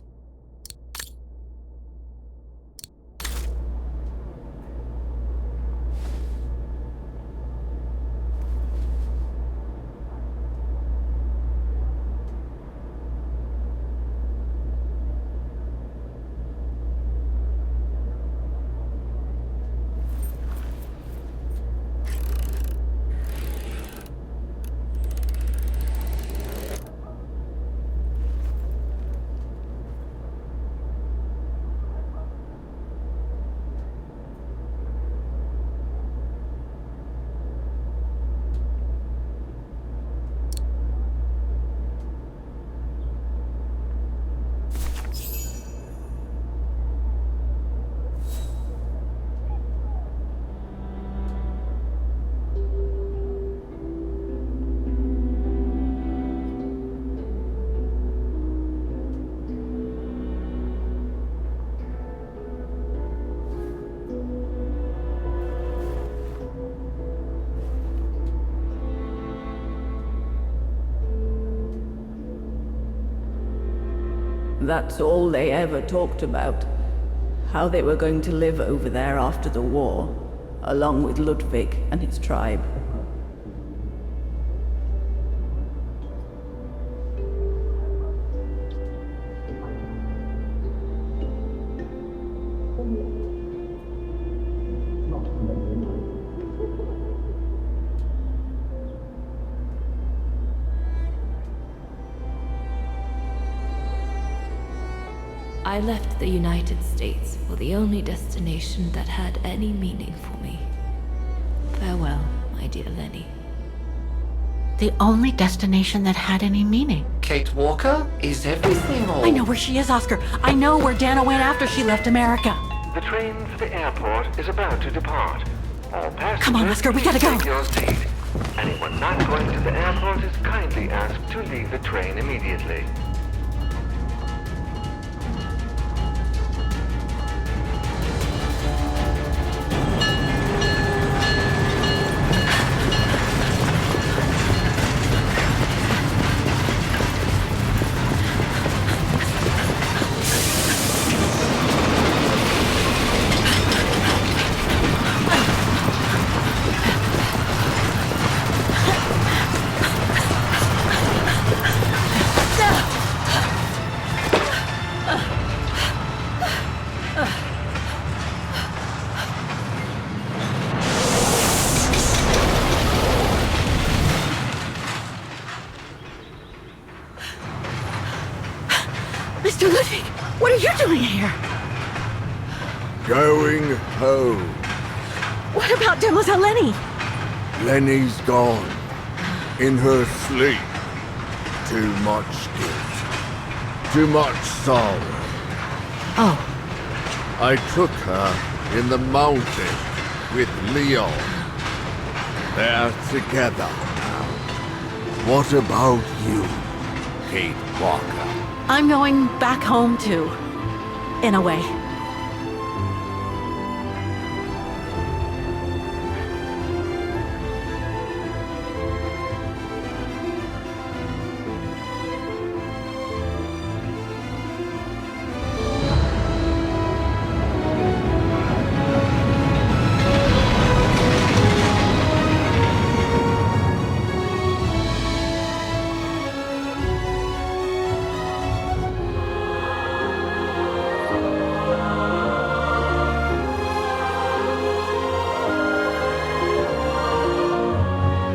That's all they ever talked about. How they were going to live over there after the war, along with Ludwig and his tribe. I left the United States for the only destination that had any meaning for me. Farewell, my dear Lenny. The only destination that had any meaning. Kate Walker? Is everything all... I know where she is, Oscar. I know where Dana went after she left America. The train for the airport is about to depart. All passengers, Come on, Oscar, we gotta go. take your seat. Anyone not going to the airport is kindly asked to leave the train immediately. Mr. Ludwig, what are you doing here? Going home. What about Demoiselle Lenny? Lenny's gone. In her sleep. Too much guilt. Too much sorrow. Oh. I took her in the mountain with Leon. They're together now. What about you, Kate Walker? I'm going back home too. In a way.